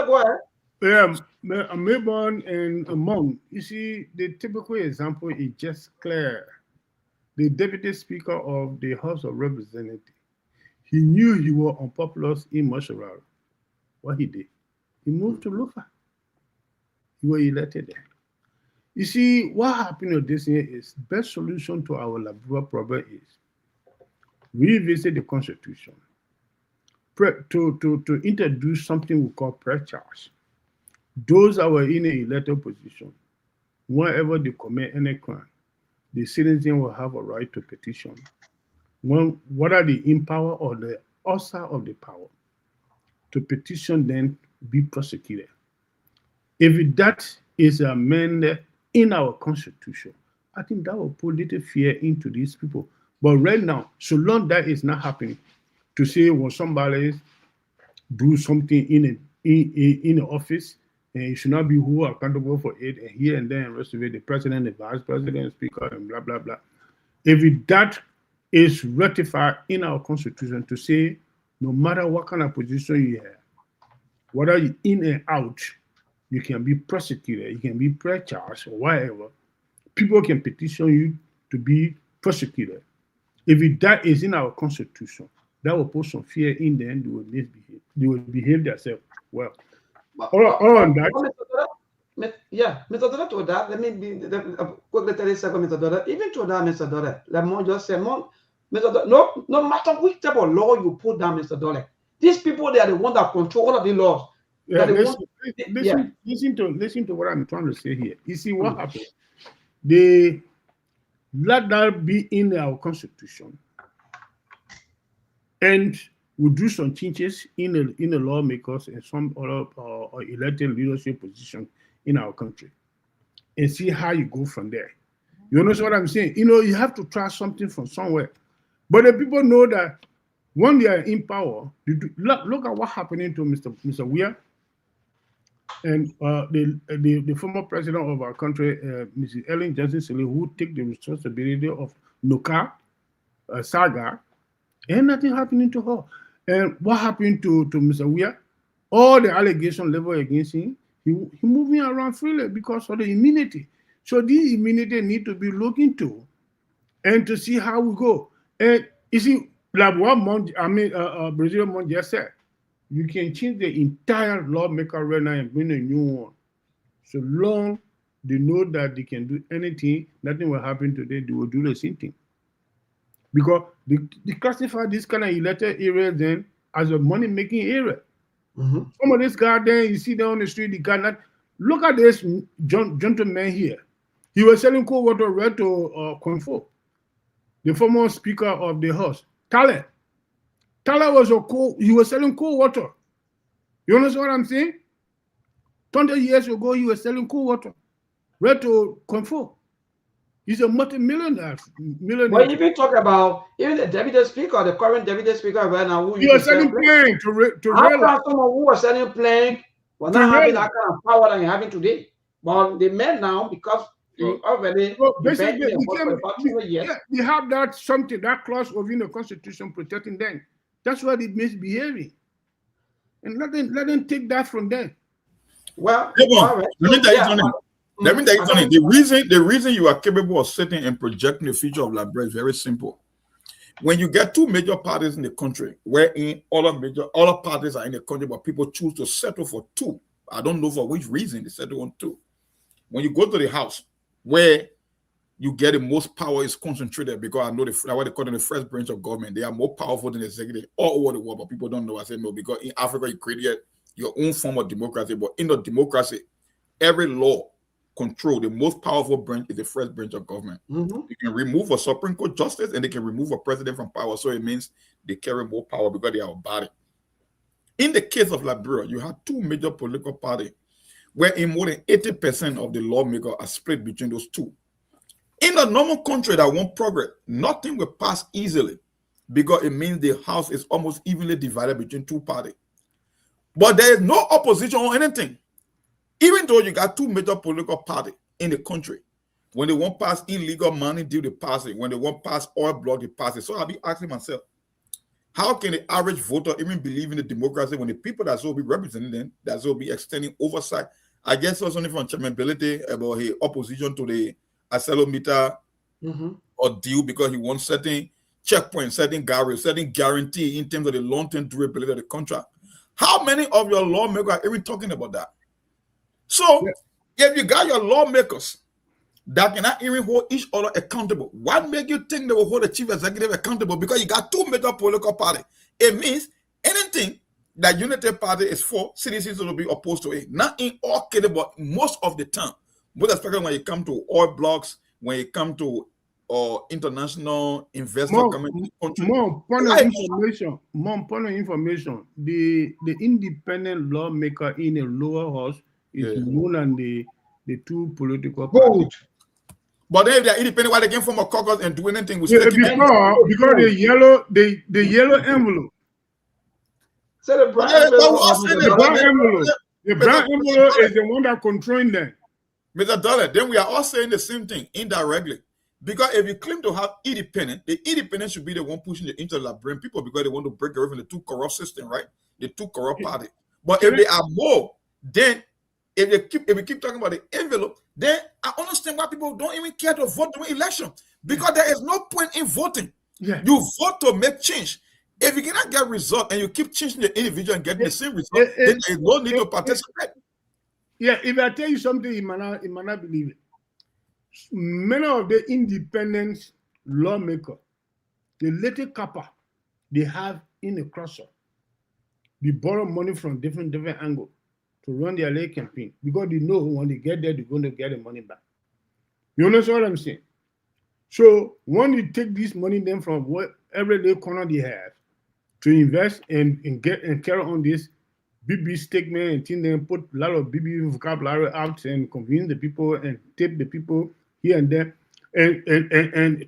Go ahead. Yeah, Melbourne and among, you see, the typical example is just clear. The deputy speaker of the House of Representatives, he knew he was unpopular in Mashararu. What he did? He moved to Lufa. He was elected there. You see, what happened with this year is best solution to our Liberia problem is revisit the Constitution to introduce something we call pre-charge. Those that were in an elected position, whenever they commit any crime, the citizen will have a right to petition. Whether they in power or the outside of the power, to petition then be prosecuted. If that is amended in our Constitution, I think that will put little fear into these people. But right now, so long that is not happening, to say when somebody do something in an office, and it should not be who are accountable for it, and here and there, and rest of it, the president, the vice president, speaker, and blah, blah, blah. If that is ratified in our Constitution to say, no matter what kind of position you have, whether you're in and out, you can be prosecuted, you can be pre-charged, or whatever, people can petition you to be prosecuted. If that is in our Constitution, that will put some fear in them, they will misbehave. They will behave themselves well. All on that. Yeah, Mr. Dora, to that, let me be quickly 30 seconds, Mr. Dora. Even to that, Mr. Dora, let me just say, Mr. Dora, no matter which type of law you put down, Mr. Dora, these people, they are the ones that control all of the laws. Yeah, listen to what I'm trying to say here. You see what happened? They let that be in our Constitution, and we do some changes in the lawmakers and some other elected leadership position in our country, and see how you go from there. You understand what I'm saying? You have to try something from somewhere. But the people know that when they are in power, look at what happening to Mr. Weir. And the former president of our country, Mrs. Ellen Johnson Sirleaf, who take the responsibility of Nuka saga, and nothing happening to her. And what happened to Mr. Weir? All the allegations leveled against him, he moving around freely because of the immunity. So this immunity need to be looked into and to see how we go. And you see, like what Brazilian Monk just said, you can change the entire lawmaker right now and bring a new one. So long they know that they can do anything, nothing will happen to them, they will do the same thing. Because they classify this kind of elected area then as a money-making area. Some of this guy there, you see there on the street, the guy not. Look at this gentleman here. He was selling cold water right to Konfo, the former speaker of the House. Tale was he was selling cold water. You understand what I'm saying? 20 years ago, he was selling cold water right to Konfo. He's a multi-millionaire. When you talk about even the deputy speaker, the current deputy speaker right now, who he was selling plank to rail. Someone who was selling plank was not having that kind of power that you're having today. But the men now, because already basically they have that something, that clause within the Constitution protecting them. That's why they misbehaving. And let them take that from them. Well, let me tell you something. The reason you are capable of sitting and projecting the future of Liberia is very simple. When you get two major parties in the country, wherein all parties are in the country, but people choose to settle for two. I don't know for which reason they settle on two. When you go to the House, where you get the most power is concentrated, because I know what they call it the first branch of government. They are more powerful than the executive all over the world, but people don't know. I said no, because in Africa you created your own form of democracy, but in the democracy, every law control, the most powerful branch is the first branch of government. You can remove a Supreme Court justice and they can remove a president from power. So it means they carry more power because they are a body. In the case of Liberia, you have two major political parties where in more than 80% of the lawmakers are split between those two. In a normal country that won't progress, nothing will pass easily because it means the House is almost evenly divided between two parties. But there is no opposition on anything. Even though you got two major political parties in the country, when they won't pass illegal money deal, they pass it. When they won't pass oil block, they pass it. So I'll be asking myself, how can the average voter even believe in the democracy when the people that will be representing them, that will be extending oversight? I guess also from chairmanability about his opposition to the accelerometer or deal because he wants certain checkpoints, certain guarantee in terms of the long-term durability of the contract. How many of your lawmakers are even talking about that? So, if you got your lawmakers that cannot even hold each other accountable, what makes you think they will hold the chief executive accountable? Because you got two major political parties. It means anything that Unity Party is for, citizens will be opposed to it. Not in all cases, but most of the time. Most especially when you come to oil blocks, when you come to international investors coming to the country. More important information. The independent lawmaker in the lower house is more than the two political parties. But if they're independent, why they can form a caucus and do anything with because the yellow envelope. So the brown envelope is the one that controlling them. Mr. Dollar, then we are all saying the same thing indirectly. Because if you claim to have independent, the independent should be the one pushing the interest of Liberian people because they want to break away from the two corrupt system, right? The two corrupt parties. But if they are more, then if we keep talking about the envelope, then I understand why people don't even care to vote during election. Because there is no point in voting. Yeah. You vote to make change. If you cannot get result and you keep changing the individual and getting the same result, then there is no need to participate. Yeah, if I tell you something, you might not believe it. Many of the independent lawmakers, the little kappa they have in the crosser, they borrow money from different angles to run their lay campaign because they know when they get there, they're going to get the money back. You understand what I'm saying? So when you take this money then from what every little corner they have to invest and carry on this BB statement and thing, then put a lot of BB vocabulary out and convince the people and tape the people here and there and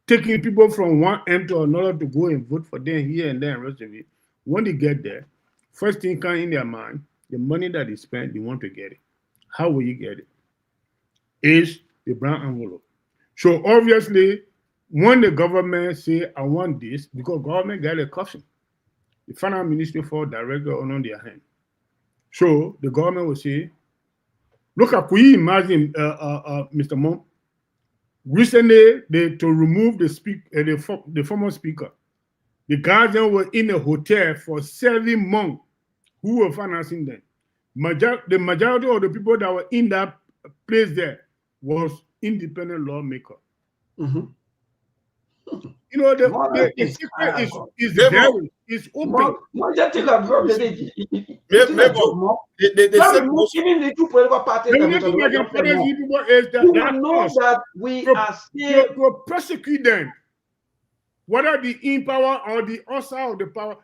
taking people from one end to another to go and vote for them here and there and rest of it. When they get there, first thing comes in their mind, the money that they spend, they want to get it. How will you get it? Is the brown envelope. So obviously, when the government say, I want this, because government got a caution, the finance ministry fall directly on their hand. So the government will say, look at, could you imagine, Mr. Mom, recently to remove the former speaker, the guardian were in a hotel for 7 months. Who were financing them? The majority of the people that were in that place there was independent lawmaker. Mm-hmm. You know, the secret is there. It's open. Even the two political parties, the only thing I can promise you people is that we are still to prosecute them, whether the in power or the outside of the power.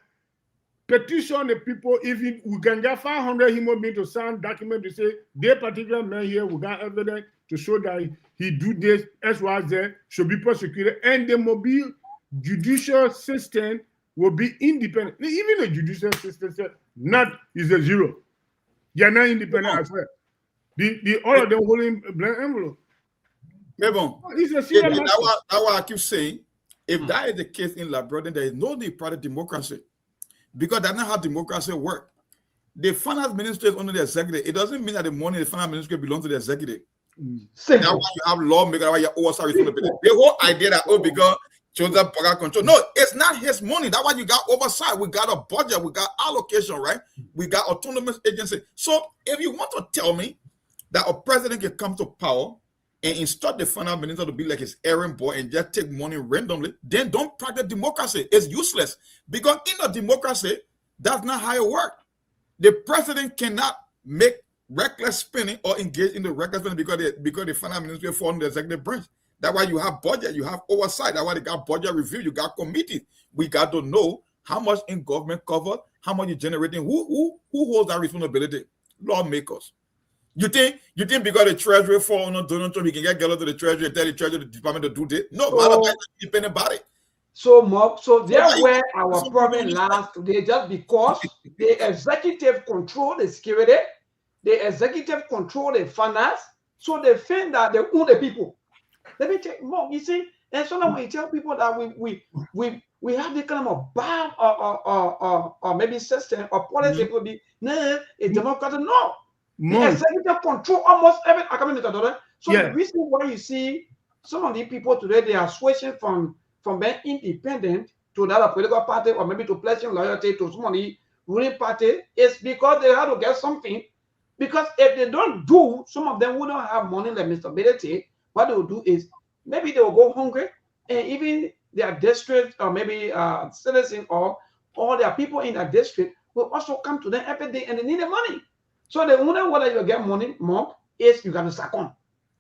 Petition the people. If we can get 500 human beings to sign document to say their particular man here, we got evidence to show that he do this, XYZ, should be prosecuted, and the mobile judicial system will be independent. Even the judicial system said not is a zero. You're not independent as well. The all of them holding blank envelope. It's a serious matter. That's why I keep saying, if that is the case in Labrador, then there is no need for the democracy. Because that's not how democracy works. The finance ministry is under the executive. It doesn't mean that the money in the finance ministry belongs to the executive. That's why you have lawmakers, that's why you have oversight responsibility. The whole idea that, because Joseph Boga control. No, it's not his money. That's why you got oversight. We got a budget. We got allocation, right? We got autonomous agency. So if you want to tell me that a president can come to power and instruct the finance minister to be like his errand boy and just take money randomly, then don't practice democracy. It's useless. Because in a democracy, that's not how it works. The president cannot make reckless spending or engage in the reckless spending because the finance ministry falls under the executive branch. That's why you have budget, you have oversight. That's why they got budget review, you got committees. We got to know how much in government covered, how much you generating, who holds that responsibility? Lawmakers. You think because the treasury fall under Donald Trump, he can get girl to the treasury and tell the treasury department to do this? No, it's independent body. So that's where our problem lies today, just because the executive control the security, the executive control the finance, so they think that they own the people. Let me take more. You see, and so now we tell people that we have the kind of bad or maybe system or policy will be a democratic. No. The executive control almost every academic. So the reason why you see some of the people today, they are switching from being independent to another political party or maybe to pledging loyalty to some of the ruling party is because they have to get something. Because if they don't do, some of them wouldn't have money like Mr. Bedete. What they will do is maybe they will go hungry, and even their district or maybe citizen or their people in their district will also come to them every day and they need the money. So the only way that you get money more is you got to suck on.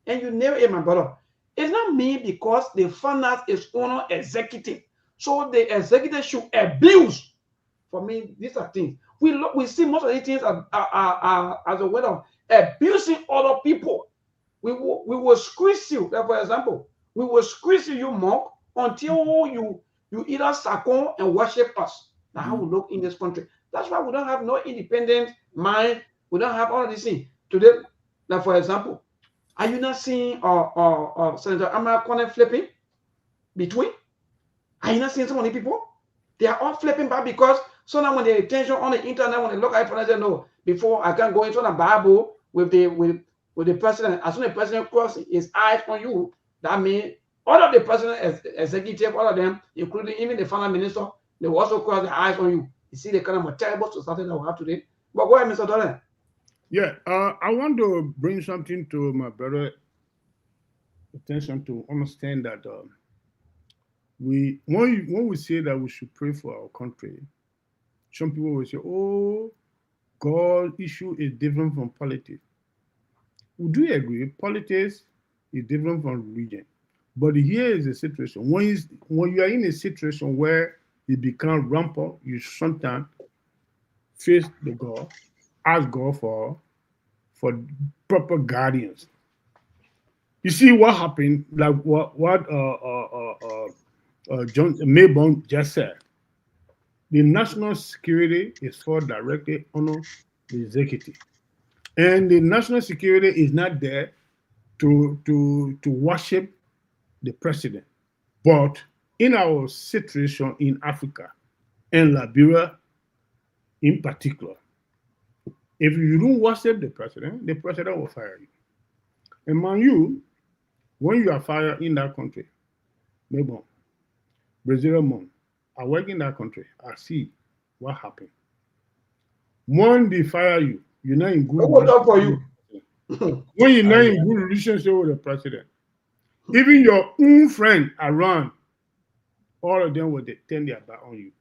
And you never, my brother. It's not me because the finance is owner executive. So the executive should abuse. For me, these are things. We see most of these things as a way of abusing other people. We will squeeze you. Like for example, we will squeeze you more until you either suck on and worship us. That's how we look in this country. That's why we don't have no independent mind. We don't have all of these things. Today, like for example, are you not seeing Senator Amara Kone flipping between? Are you not seeing some of the people? They are all flipping back because so now when they attention on the internet, when they look at it, they say, no, before I can go into the Bible with the president, as soon as the president crosses his eyes on you, that means all of the president executive, all of them, including even the finance minister, they will also cross their eyes on you. You see the kind of terrible society that we have today. But go ahead, Mr. Dolan. Yeah, I want to bring something to my brother attention to understand that when we say that we should pray for our country, some people will say, "Oh, God issue is different from politics." We do agree, politics is different from religion, but here is the situation: when you are in a situation where it becomes rampant, you sometimes face the God. Ask God for proper guardians. You see what happened, like what John Mayborn just said. The national security is for directly under the executive. And the national security is not there to worship the president. But in our situation in Africa and Liberia in particular, if you don't worship the president will fire you. And mind you, when you are fired in that country, maybe Brazilian, I work in that country, I see what happened. When they fire you, you're not in good relationship for you. When you're not in good relationship with the president, even your own friend around, all of them will turn their back on you.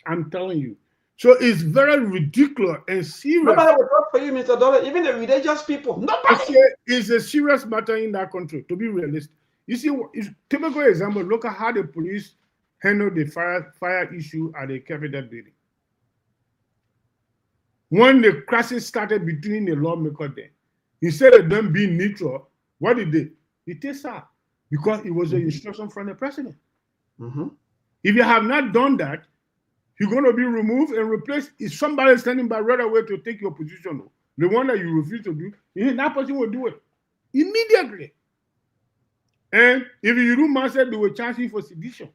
I'm telling you. So it's very ridiculous and serious. Nobody will talk for you, Mr. Dollar. Even the religious people. Nobody. It's a serious matter in that country, to be realistic. You see, typical example, look at how the police handled the fire issue at the Capitol building. When the crisis started between the lawmaker there, instead of them being neutral, what did they? They take out because it was an instruction from the president. If you have not done that, you're going to be removed and replaced. Is somebody standing by right away to take your position? The one that you refuse to do, that person will do it immediately. And if you do master, they will charge you for sedition.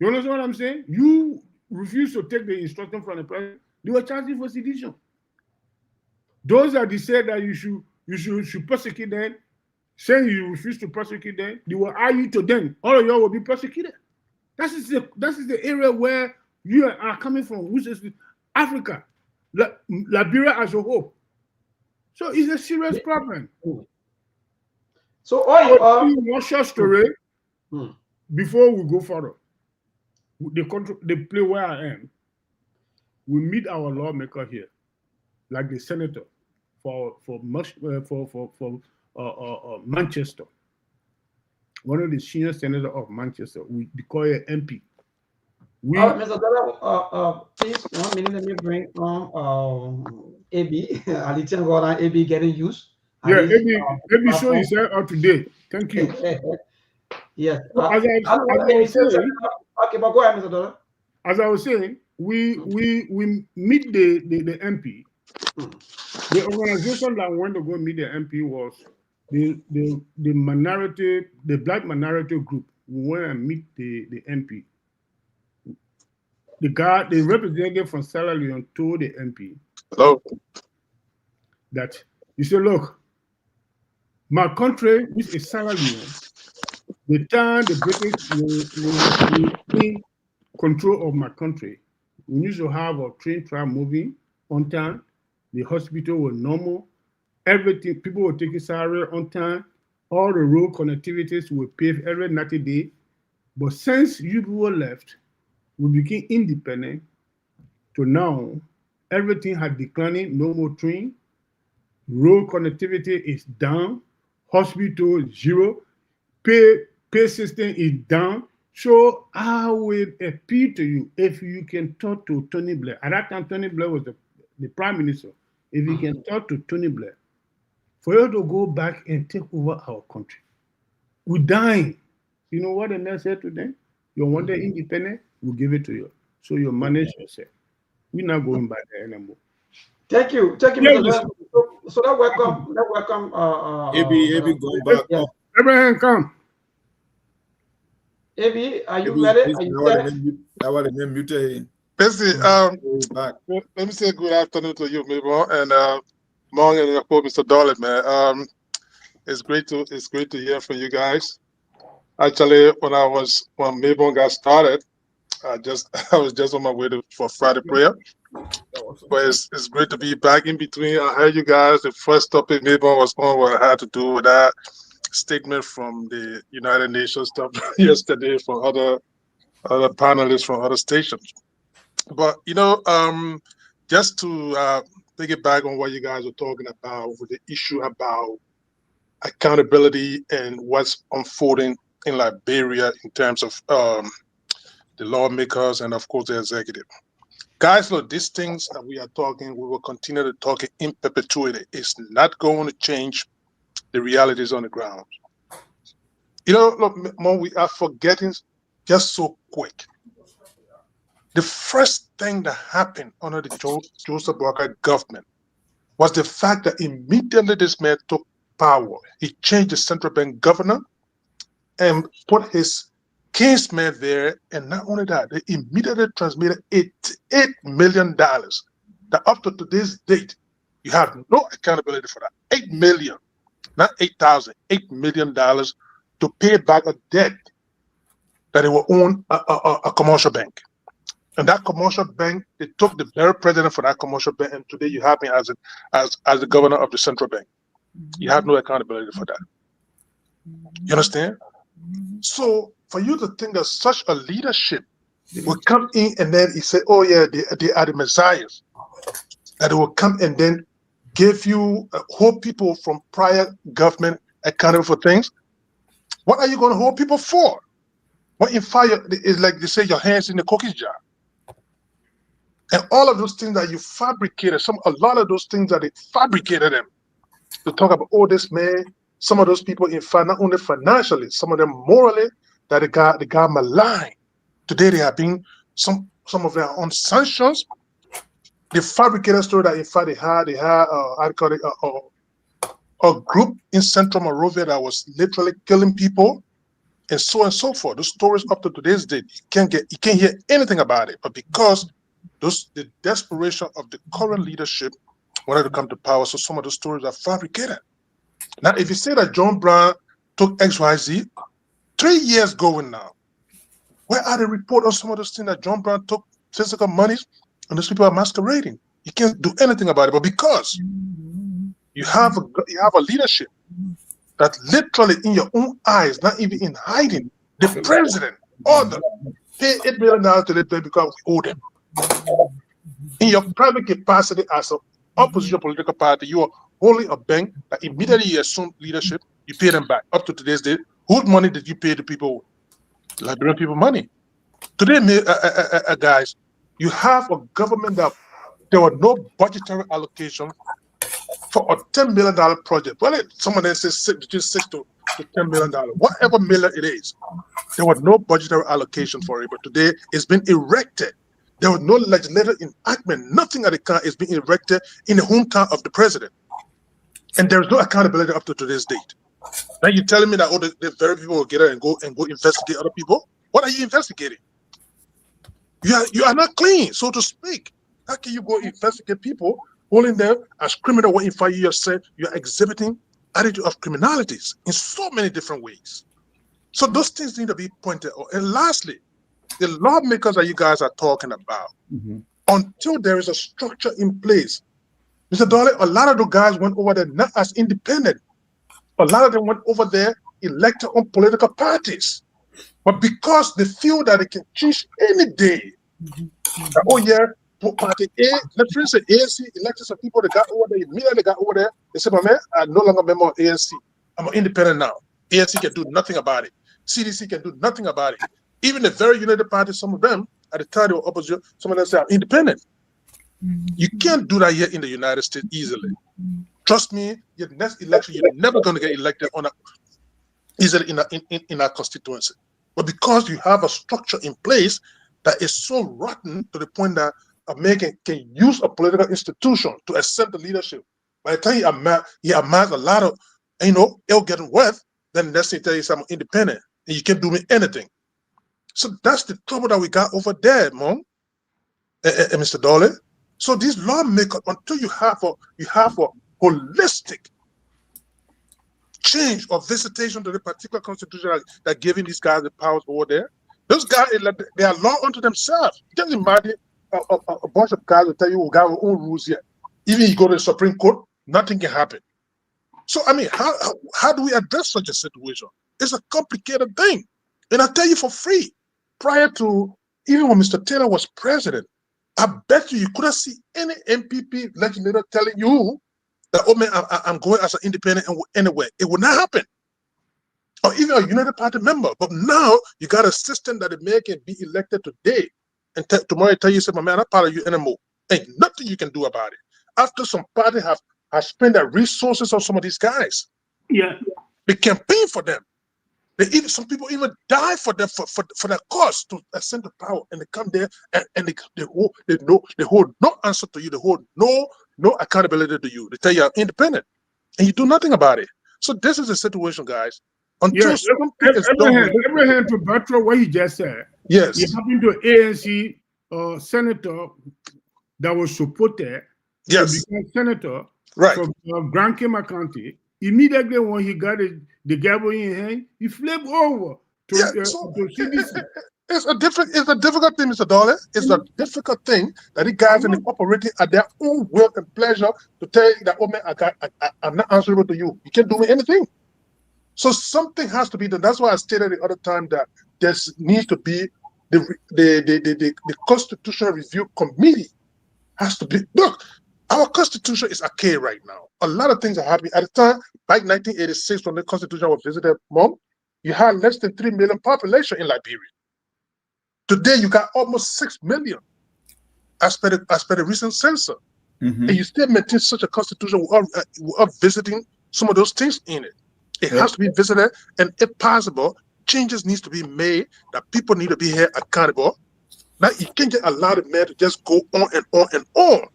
You understand what I'm saying? You refuse to take the instruction from the president, they will charge you for sedition. Those that say that you should persecute them, saying you refuse to persecute them, they will argue to them. All of y'all will be persecuted. That is the area where you are coming from, which is Africa, Liberia as a whole. So it's a serious problem. So what's your story before we go further? The place where I am, we meet our lawmaker here, like the senator for Manchester. One of the senior senators of Manchester, we call it MP. Mr. Dollar, please, 1 minute, let me bring on AB. Alitian got on AB getting used. Yeah, AB show is out today. Thank you. Yes. Okay, but go ahead, Mr. Dollar. As I was saying, we meet the MP. The organization that went to go meet the MP was the minority, the black minority group. We went and meet the MP. The representative from Sierra Leone told the MP that you say, look, my country, which is Sierra Leone, the time the British were in control of my country, we used to have a train track moving on time. The hospital was normal. Everything, people were taking salary on time. All the road connectivities were paved every 90 days. But since you people left, we became independent. To now, everything has declined. No more train. Road connectivity is down. Hospital zero. Pay system is down. So I will appeal to you, if you can talk to Tony Blair. At that time, Tony Blair was the prime minister. If you can talk to Tony Blair, for you to go back and take over our country. We're dying. You know what the next said to them? You want the independent? We'll give it to you. So you manage yourself. We're not going back there anymore. Thank you, Mr. Blair. So that welcome. AB going back. Yeah. Abraham, come. AB, are you ready? Are you ready? Basically, let me say good afternoon to you, Mabel, and morning, and Mr. Dolly, man. It's great to hear from you guys. Actually, when Mabel got started, I was just on my way for Friday prayer. But it's great to be back in between. I heard you guys. The first topic Mabel was on what had to do with that statement from the United Nations stuff yesterday from other panelists from other stations. But just to piggyback on what you guys were talking about with the issue about accountability and what's unfolding in Liberia in terms of the lawmakers and of course the executive. Guys, look, these things that we are talking, we will continue to talk in perpetuity. It's not going to change the realities on the ground. Look, Mo, we are forgetting just so quick. The first thing that happened under the Joseph Boakai government was the fact that immediately this man took power, he changed the central bank governor and put his kinsman there. And not only that, they immediately transmitted $88 million. That up to today's date, you have no accountability for that. 8 million, not 8,000, $8 million to pay back a debt that they will own a commercial bank. And that commercial bank, they took the very president for that commercial bank, and today you have me as the governor of the central bank. You have no accountability for that. You understand? So for you to think that such a leadership will come in and then he say, oh yeah, they are the messiahs, that they will come and then give you hold people from prior government accountable for things. What are you going to hold people for? What in fire is like they say your hands in the cookie jar. And all of those things that you fabricated, a lot of those things that they fabricated them to talk about, oh, this man, some of those people, in fact, not only financially, some of them morally, that the guy maligned. Today they are being some of their own sanctions. They fabricated story that in fact they had a group in Central Monrovia that was literally killing people, and so forth. Those stories up to today's date, you can't hear anything about it. But because the desperation of the current leadership wanted to come to power, so some of those stories are fabricated. Now, if you say that John Brown took XYZ, 3 years going now, where are the reports on some of those things that John Brown took physical monies and those people are masquerading? You can't do anything about it. But because you have a leadership that literally in your own eyes, not even in hiding, the president ordered pay $8 million to the bank because we owe them. In your private capacity as an opposition political party, you are holding a bank that immediately you assume leadership, you pay them back. Up to today's date, whose money did you pay the people? Liberian people money. Today, guys, you have a government that there were no budgetary allocation for a $10 million project. Well, someone else says between $6 to $10 million, whatever million it is. There was no budgetary allocation for it, but today it's been erected. There was no legislative enactment. Nothing at the kind is being erected in the hometown of the president. And there is no accountability up to today's date. Now you're telling me that the very people will get out and go investigate other people? What are you investigating? You are not clean, so to speak. How can you go investigate people holding them as criminal when in fact you said you're exhibiting attitude of criminalities in so many different ways? So those things need to be pointed out. And lastly, the lawmakers that you guys are talking about, until there is a structure in place, Mr. Dolly, a lot of the guys went over there not as independent. A lot of them went over there elected on political parties. But because they feel that they can change any day, that, oh yeah, party A, let's for instance, ANC elected some people that got over there, immediately got over there, they said, man, I'm no longer a member of ANC. I'm an independent now. ANC can do nothing about it. CDC can do nothing about it. Even the very United Party, some of them, at the time they were opposition, some of them say I'm independent. You can't do that here in the United States easily. Trust me, your next election, you're never going to get elected easily in our constituency. But because you have a structure in place that is so rotten to the point that American can use a political institution to accept the leadership. By the time he amassed a lot of, ill-getting wealth, then let's say tell you I'm independent and you can't do me anything. So that's the trouble that we got over there, Mom, Mr. Dolly. So these lawmakers, until you have a holistic change or visitation to the particular constitution that giving these guys the powers over there, those guys, they are law unto themselves. You can't imagine a bunch of guys will tell you we got our own rules here. Even you go to the Supreme Court, nothing can happen. So, I mean, how do we address such a situation? It's a complicated thing. And I tell you for free, prior to, even when Mr. Taylor was president, I bet you couldn't see any MPP legislator telling you that, oh man, I'm going as an independent anywhere. It would not happen. Or even a United Party member. But now you got a system that the mayor can be elected today. And tomorrow tell you, say, my man, I'm not part of you anymore. Ain't nothing you can do about it. After some party have spent their resources on some of these guys. Yeah. They campaign for them. Some people even die for them for their cause to ascend to power, and they come there and they hold no answer to you. They hold no accountability to you. They tell you are independent, and you do nothing about it. So this is the situation, guys. Until something is done. Abraham to buttress what he just said. Yes. It happened to ANC senator that was supported. Yes. Become senator. Right. From Grand Kema County. Immediately when he got the gavel in his hand, he flipped over to CDC. It's a difficult thing, Mr. Dollar. It's a difficult thing that the guys are operating at their own will and pleasure to tell you that, oh man, I'm not answerable to you. You can't do me anything. So something has to be done. That's why I stated the other time that there needs to be the Constitutional Review Committee has to be. Look, our Constitution is archaic right now. A lot of things are happening. At the time, back in 1986, when the Constitution was visited, Mom, you had less than 3 million population in Liberia. Today, you got almost 6 million, as per the recent census. And you still maintain such a constitution without visiting some of those things in it. It has to be visited, and if possible, changes needs to be made that people need to be held accountable. Now, you can't get a lot of men to just go on and on and on.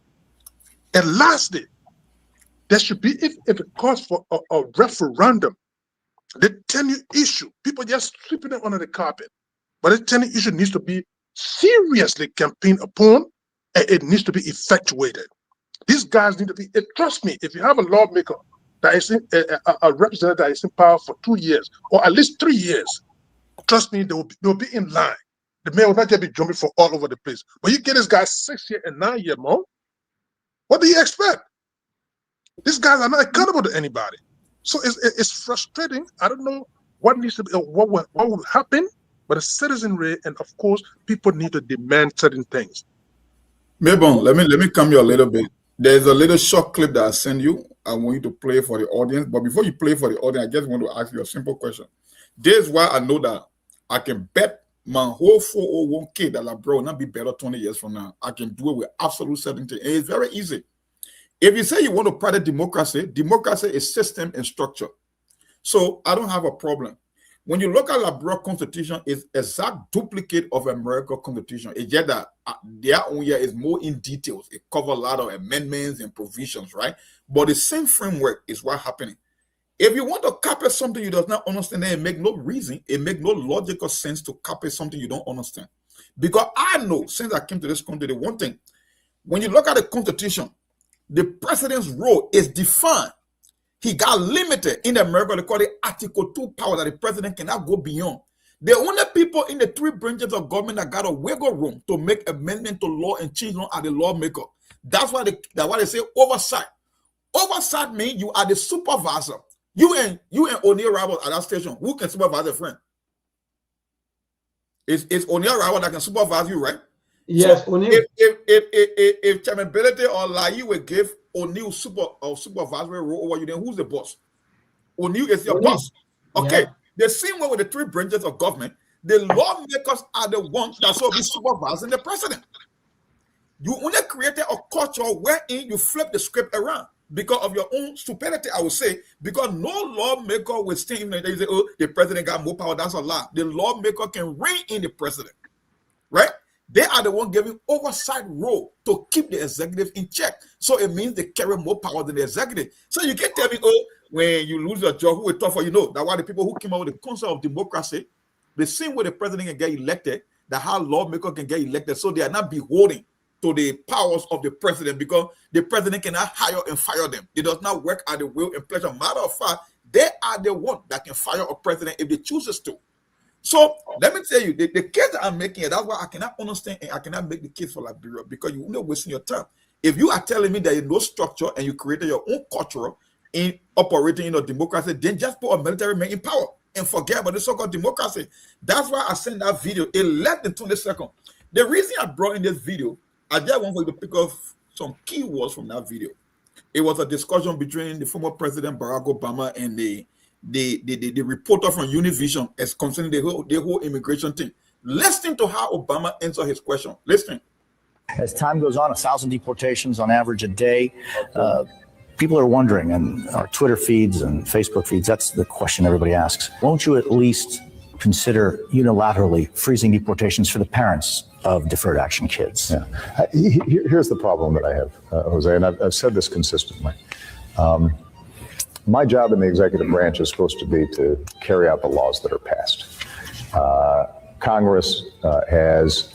And lastly, there should be, if it calls for a referendum, the tenure issue, people just sweeping it under the carpet. But the tenure issue needs to be seriously campaigned upon, and it needs to be effectuated. These guys need to be, trust me, if you have a lawmaker that is a representative that is in power for 2 years, or at least 3 years, trust me, they'll be in line. The man will not just be jumping from all over the place. But you get this guy 6 year and 9 year, Mo. What do you expect? These guys are not accountable to anybody. So it's frustrating. I don't know what needs to be, what will happen, but the citizenry and of course people need to demand certain things. Mabon, let me come here a little bit. There's a little short clip that I send you. I want you to play for the audience. But before you play for the audience, I just want to ask you a simple question. This is why I know that I can bet my whole 401k that LeBron will not be better 20 years from now. I can do it with absolute certainty. And it's very easy. If you say you want a private democracy, democracy is system and structure. So I don't have a problem. When you look at LeBron Constitution, it's exact duplicate of American Constitution. It's just that their own year is more in details. It covers a lot of amendments and provisions, right? But the same framework is what's happening. If you want to copy something you do not understand, then it makes no reason, it makes no logical sense to copy something you don't understand. Because I know, since I came to this country, the one thing, when you look at the Constitution, the president's role is defined. He got limited in America. They call it Article 2 power that the president cannot go beyond. The only people in the 3 branches of government that got a wiggle room to make amendment to law and change law are the lawmaker. That's why they say oversight. Oversight means you are the supervisor. You and O'Neill Robert at that station. Who can supervise a friend? It's O'Neill Robert that can supervise you, right? Yes, so O'Neill. If Chairman Belete or Lai will give O'Neill supervisory role over you, then who's the boss? O'Neill is your boss. Okay. Yeah. The same way with the 3 branches of government, the lawmakers are the ones that should be supervising the president. You only created a culture wherein you flip the script around because of your own stupidity, I would say, because no lawmaker will stay in there and say, oh, the president got more power. That's a lie. The lawmaker can rein in the president, right? They are the one giving oversight role to keep the executive in check. So it means they carry more power than the executive. So you can't tell me, oh, when you lose your job, who will talk for you? Know that why the people who came up with the concept of democracy, the same way the president can get elected, that how lawmaker can get elected, so they are not beholden to the powers of the president, because the president cannot hire and fire them. It does not work at the will and pleasure. Matter of fact, they are the one that can fire a president if they chooses to. So let me tell you, the case that I'm making, that's why I cannot understand and I cannot make the case for Liberia, because you're only wasting your time. If you are telling me there is no structure and you created your own culture in operating in a democracy, then just put a military man in power and forget about the so-called democracy. That's why I sent that video. It less than 20 seconds. The reason I brought in this video, I just want for you to pick up some keywords from that video. It was a discussion between the former President Barack Obama and the reporter from Univision as concerning the whole immigration thing. Listen to how Obama answered his question. Listen. As time goes on, 1,000 deportations on average a day. people are wondering, and our Twitter feeds and Facebook feeds, that's the question everybody asks. Won't you at least consider unilaterally freezing deportations for the parents of deferred action kids? Yeah. Here's the problem that I have, Jose, and I've said this consistently. My job in the executive branch is supposed to be to carry out the laws that are passed. Congress has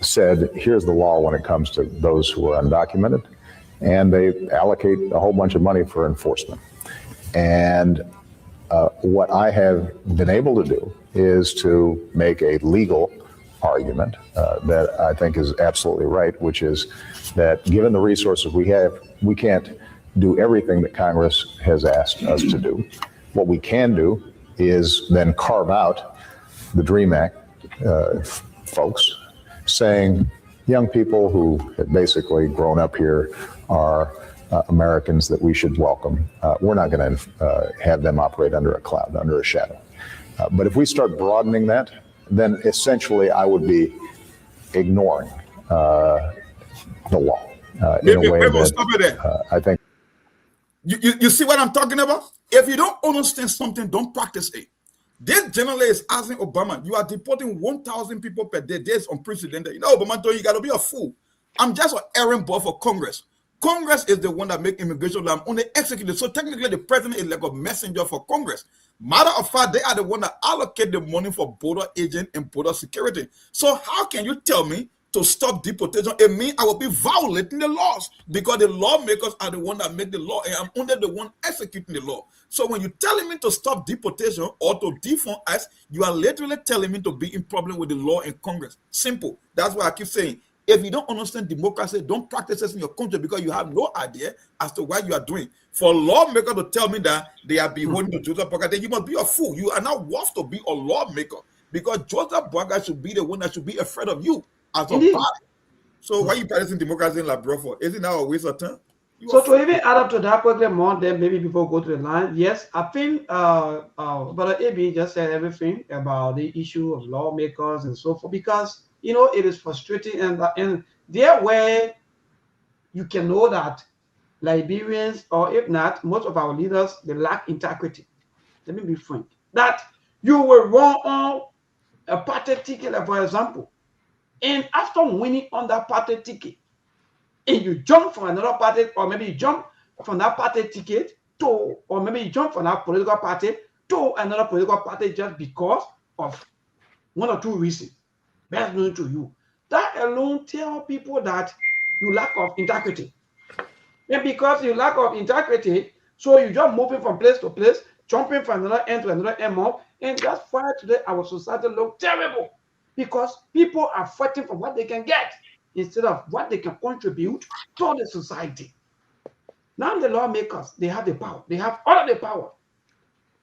said, here's the law when it comes to those who are undocumented, and they allocate a whole bunch of money for enforcement. And what I have been able to do is to make a legal argument that I think is absolutely right, which is that given the resources we have, we can't do everything that Congress has asked us to do. What we can do is then carve out the DREAM Act folks, saying young people who have basically grown up here are Americans that we should welcome. We're not going to have them operate under a cloud, under a shadow. But if we start broadening that, then essentially I would be ignoring the law in a way that I think. You see what I'm talking about? If you don't understand something, don't practice it. This journalist is asking Obama, you are deporting 1,000 people per day. That's unprecedented. You know, Obama told you got to be a fool. I'm just an errand boy for Congress. Congress is the one that make immigration law. I'm only executive. So technically, the president is like a messenger for Congress. Matter of fact, they are the one that allocate the money for border agent and border security. So how can you tell me to stop deportation? It means I will be violating the laws because the lawmakers are the one that make the law, and I'm only the one executing the law. So when you're telling me to stop deportation or to defund us, you are literally telling me to be in problem with the law in Congress. Simple. That's why I keep saying, if you don't understand democracy, don't practice this in your country because you have no idea as to what you are doing. For a lawmaker to tell me that they are beholden to Joseph Boakai, then you must be a fool. You are not worth to be a lawmaker because Joseph Boakai should be the one that should be afraid of you as a body. So why are you practicing democracy in Labrador for? Isn't that a waste of time? So to even add up to that quickly more, then maybe before we go to the line, yes, I think Brother AB just said everything about the issue of lawmakers and so forth, because you know it is frustrating, and there where you can know that Liberians, or if not, most of our leaders, they lack integrity. Let me be frank. That you will run on a party ticket, like for example, and after winning on that party ticket, and you jump from another party, or maybe you jump from that party ticket to, or maybe you jump from that political party to another political party just because of one or two reasons best known to you. That alone tell people that you lack of integrity. And because you lack of integrity, so you just moving from place to place, jumping from another end to another end more, and that's why today our society looks terrible. Because people are fighting for what they can get instead of what they can contribute to the society. Now the lawmakers, they have the power. They have all of the power.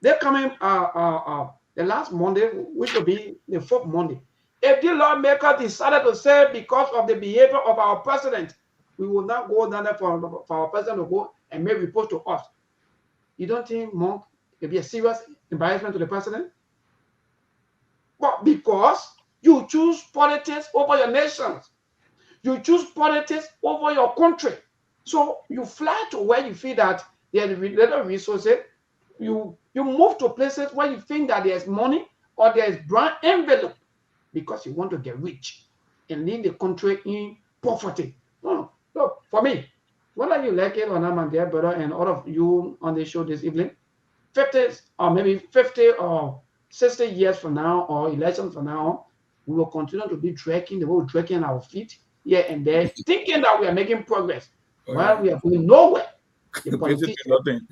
They're coming the last Monday, which will be the 4th Monday. If the lawmaker decided to say because of the behavior of our president, we will not go down there for our president to go and make report to us. You don't think, Monk, it'll be a serious embarrassment to the president? But because you choose politics over your nations, you choose politics over your country. So you fly to where you feel that there are little resources. You move to places where you think that there's money or there's brown envelope because you want to get rich and leave the country in poverty. No, look, for me, whether you like it or not, my dear brother, and all of you on the show this evening, 50 or maybe 50 or 60 years from now or elections from now, we will continue to be dragging the way we're dragging our feet here and there, thinking that we are making progress while we are going nowhere. Nothing.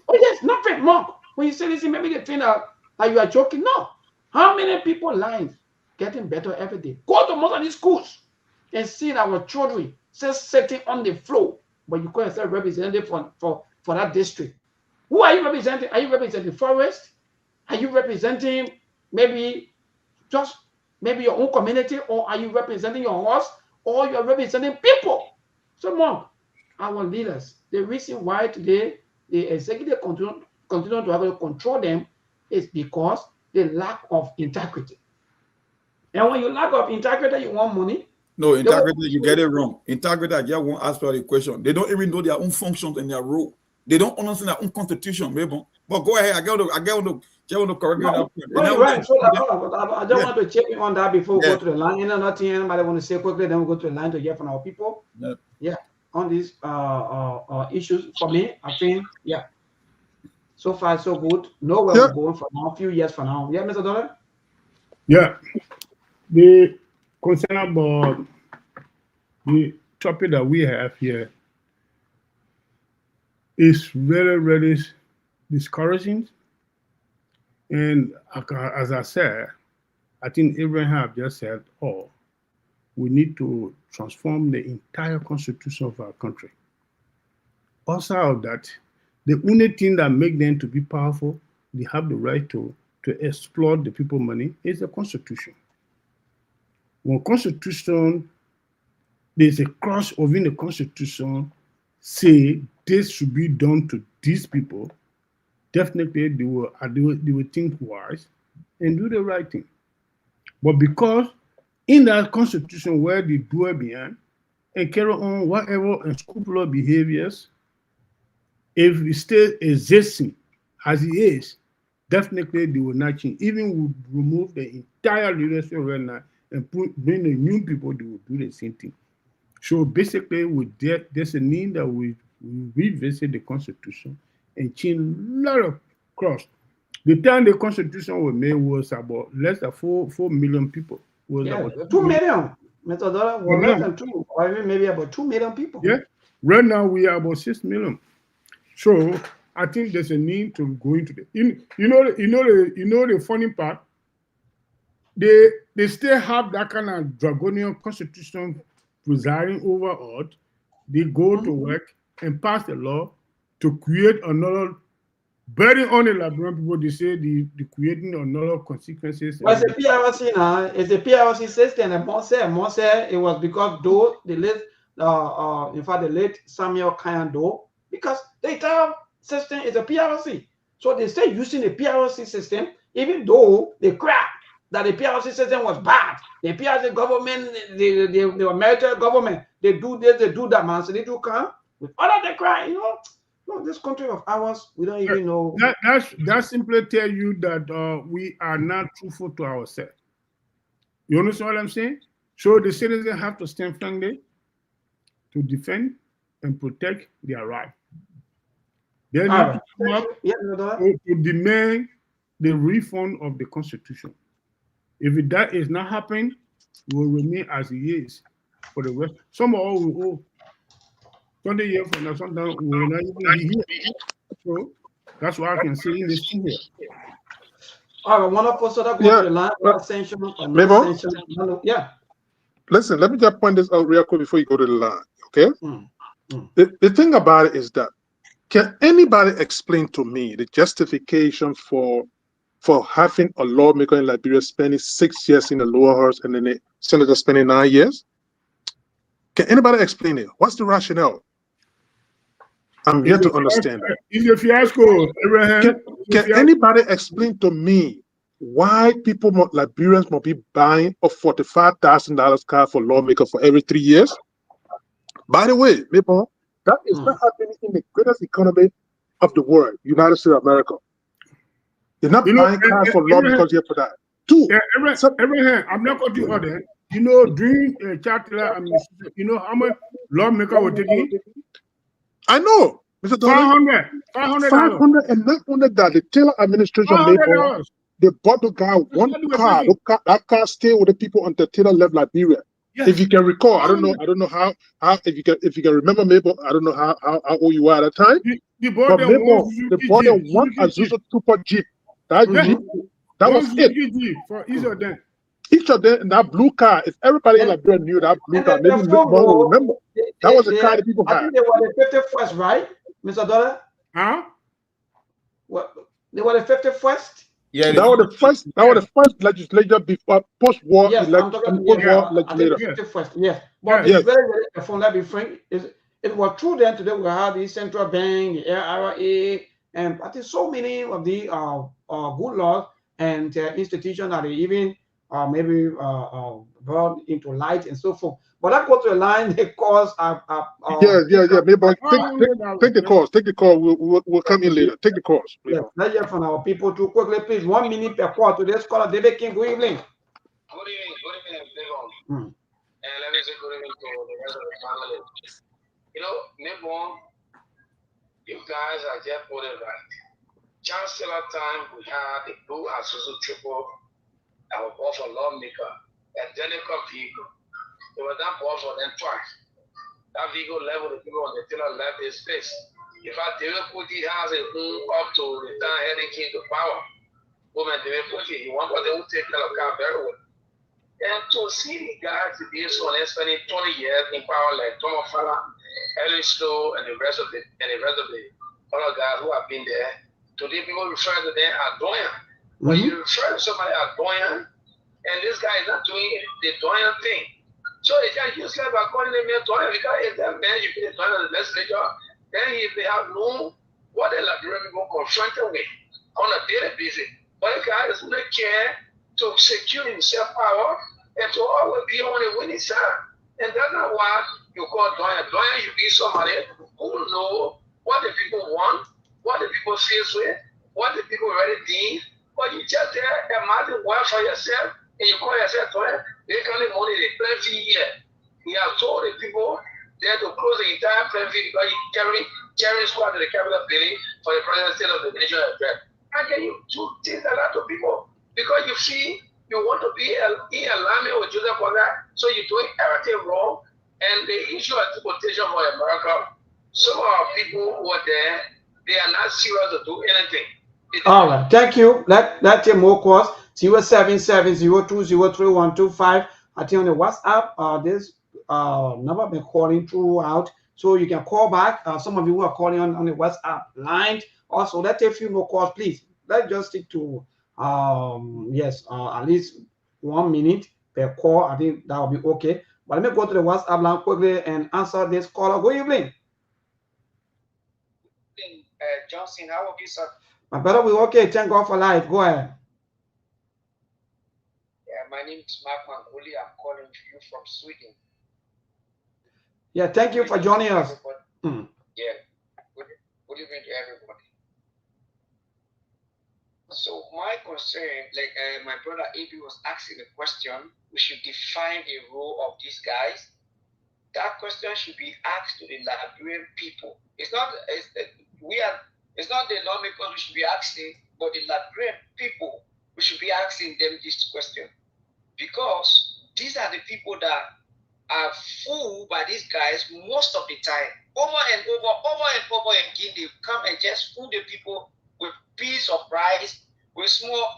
Oh yes, nothing more. When you say this, maybe they think that you are joking. No. How many people lives getting better every day? Go to most of these schools and see our children just sitting on the floor, but you call yourself representative for that district. Who are you representing? Are you representing forest? Are you representing maybe just maybe your own community, or are you representing your horse, or you're representing people? So, Monk, our leaders, the reason why today the executive continue to have to control them is because the lack of integrity. And when you lack of integrity, you want money. No, integrity, you get it wrong. Integrity, I just won't ask for the question. They don't even know their own functions and their role. They don't understand their own constitution, maybe. But go ahead. I get on the correct no, you're right. So I don't want to check in on that before we go to the line. Nothing anybody want to say quickly, then we'll go to the line to hear from our people. Yeah, on these issues, for me, I think, yeah, so far so good. Know where we're going for now, a few years from now. Yeah, Mr. Dollar? Yeah. The concern about the topic that we have here is very, very discouraging. And as I said, I think Abraham just said, oh, we need to transform the entire constitution of our country. Also of that, the only thing that makes them to be powerful, they have the right to exploit the people money, is the constitution. When constitution, there's a clause within the constitution say this should be done to these people, definitely they will think wise and do the right thing. But because in that constitution where they do it behind and carry on whatever unscrupulous behaviors, if it stays existing as it is, definitely they will not change. Even we remove the entire leadership right now and bring the new people, they will do the same thing. So basically, there's a need that we revisit the constitution and change a lot of cross. The time the constitution was made was about less than 4 million people. Yeah, 2 million. Mr. Dollar was less than 2, or even maybe about 2 million people. Yeah. Right now we are about 6 million. So I think there's a need to go into the the funny part. They still have that kind of draconian constitution presiding over us. They go to work and pass the law to create another burden on the Liberian people. They say the creating another consequences. Well, it's a PRC now. It's a PRC system. And more say it was because though the late, in fact, the late Samuel Kayando, because the entire system is a PRC. So they stay using the PRC system, even though they crap that the PRC system was bad. The PRC government, the military government, they do this, they do that, man. So they do come with all of the crime, No, this country of ours, we don't even know. That simply tell you that we are not truthful to ourselves. You understand what I'm saying? So the citizens have to stand firmly to defend and protect their right. They need to come up to demand the refund of the Constitution. If that is not happening, it will remain as it is for the rest. Some of us will owe 20 years from now, sometimes we will not even be here. So that's what I can say in this thing here. All right, wonderful. So that goes to the line of ascension or no ascension. Yeah. Listen, let me just point this out real quick before you go to the line, okay? The thing about it is that, can anybody explain to me the justification for having a lawmaker in Liberia spending 6 years in the lower house and then the senator spending 9 years? Can anybody explain it? What's the rationale? I'm yet to understand that. It's a fiasco, Abraham. Can anybody explain to me why people, Liberians, must be buying a $45,000 car for lawmaker for every 3 years? By the way, people, that is not happening in the greatest economy of the world, United States of America. You're not buying cars for lawmakers here for that. Two. Abraham, I'm not going to order. During Chatelain administration, how much lawmaker were taking? I know, Mr. $500 and $900. The Taylor administration they bought the guy one car. That car stayed with the people until Taylor left Liberia. Yes. If you can recall, I don't know how if you can remember, Mabel, I don't know how old you were at that time. They bought them one Azusa Super Jeep. That Jeep, that was it. For each of them. Each of them in that blue car. If everybody in Liberia knew that blue car, maybe will remember. That was the car that people had. I think they were the 51st, right, Mr. Dollar? Huh? What? They were the 51st. Yeah, that was the first legislature before post-war legislature. Yes, but it's very, very careful. Let me be frank. It was true then. Today we have the central bank, the LRA, and I think so many of the good laws and institutions that they even maybe brought into light and so forth. But I go to a line they cause yeah. Maybe take the calls. Take the call. We'll come in later. Take the calls. Yes, let's hear from our people too quickly, please. 1 minute per call. Today's caller, David King. Good evening. Good evening, everyone. And let me say good evening to the rest of the family. You know, maybe you guys are just put it right. Chancellor time we had the blue and Susu triple, our boss for lawmaker, and then they come vehicle. They were that boss for them twice. That vehicle level the people on the tiller left his face. In fact, they will put the house up to the town heading king to power. Woman, they will put it, he want what they will take care of car very well. And to see the guys today, so they're spending 20 years in power like Tom Fala, Ellie Stowe, and the rest of the other guys who have been there. Today people refer to them as Doyen. When you refer to somebody as Doyen, and this guy is not doing the Doyen thing. So they just use like by calling him a Doyen because it's that man, you be the Doyen of the legislature. Then they have known what the Liberian people confront him with on a daily basis. But the guy doesn't care to secure himself power and to always be on the winning side. And that's not why you call Doyen. Doyen, you be somebody who know what the people want, what the people face with, what the people already need. But you just imagine work for yourself and you call yourself Doyen. They can't money they play fee here. He has told the people they have to close the entire play fee because you carry squad to the capital building for the president of the nation address. How can you do things like that to people? Because you see, you want to be in alignment with Joseph Boga, so you're doing everything wrong, and the issue of deportation for America, some of our people who are there, they are not serious to do anything. All right, thank you. Let's take more calls. 07702033125. I think on the WhatsApp, this number been calling throughout, so you can call back. Some of you who are calling on the WhatsApp line. Also, let's take a few more calls, please. Let's just stick to at least 1 minute per call. I think that will be okay. But let me go to the WhatsApp line quickly and answer this caller. Good evening. Johnson, how are you, sir? My brother, we okay. Thank God for life. Go ahead. Yeah, my name is Mark Manguli. I'm calling you from Sweden. Yeah, thank you for joining us. Yeah, good evening to everybody. So my concern, like my brother AB was asking a question, we should define the role of these guys. That question should be asked to the Liberian people. It's not the lawmakers we should be asking, but the Liberian people we should be asking them this question, because these are the people that are fooled by these guys most of the time. Over and over again, they come and just fool the people with piece of rice, with small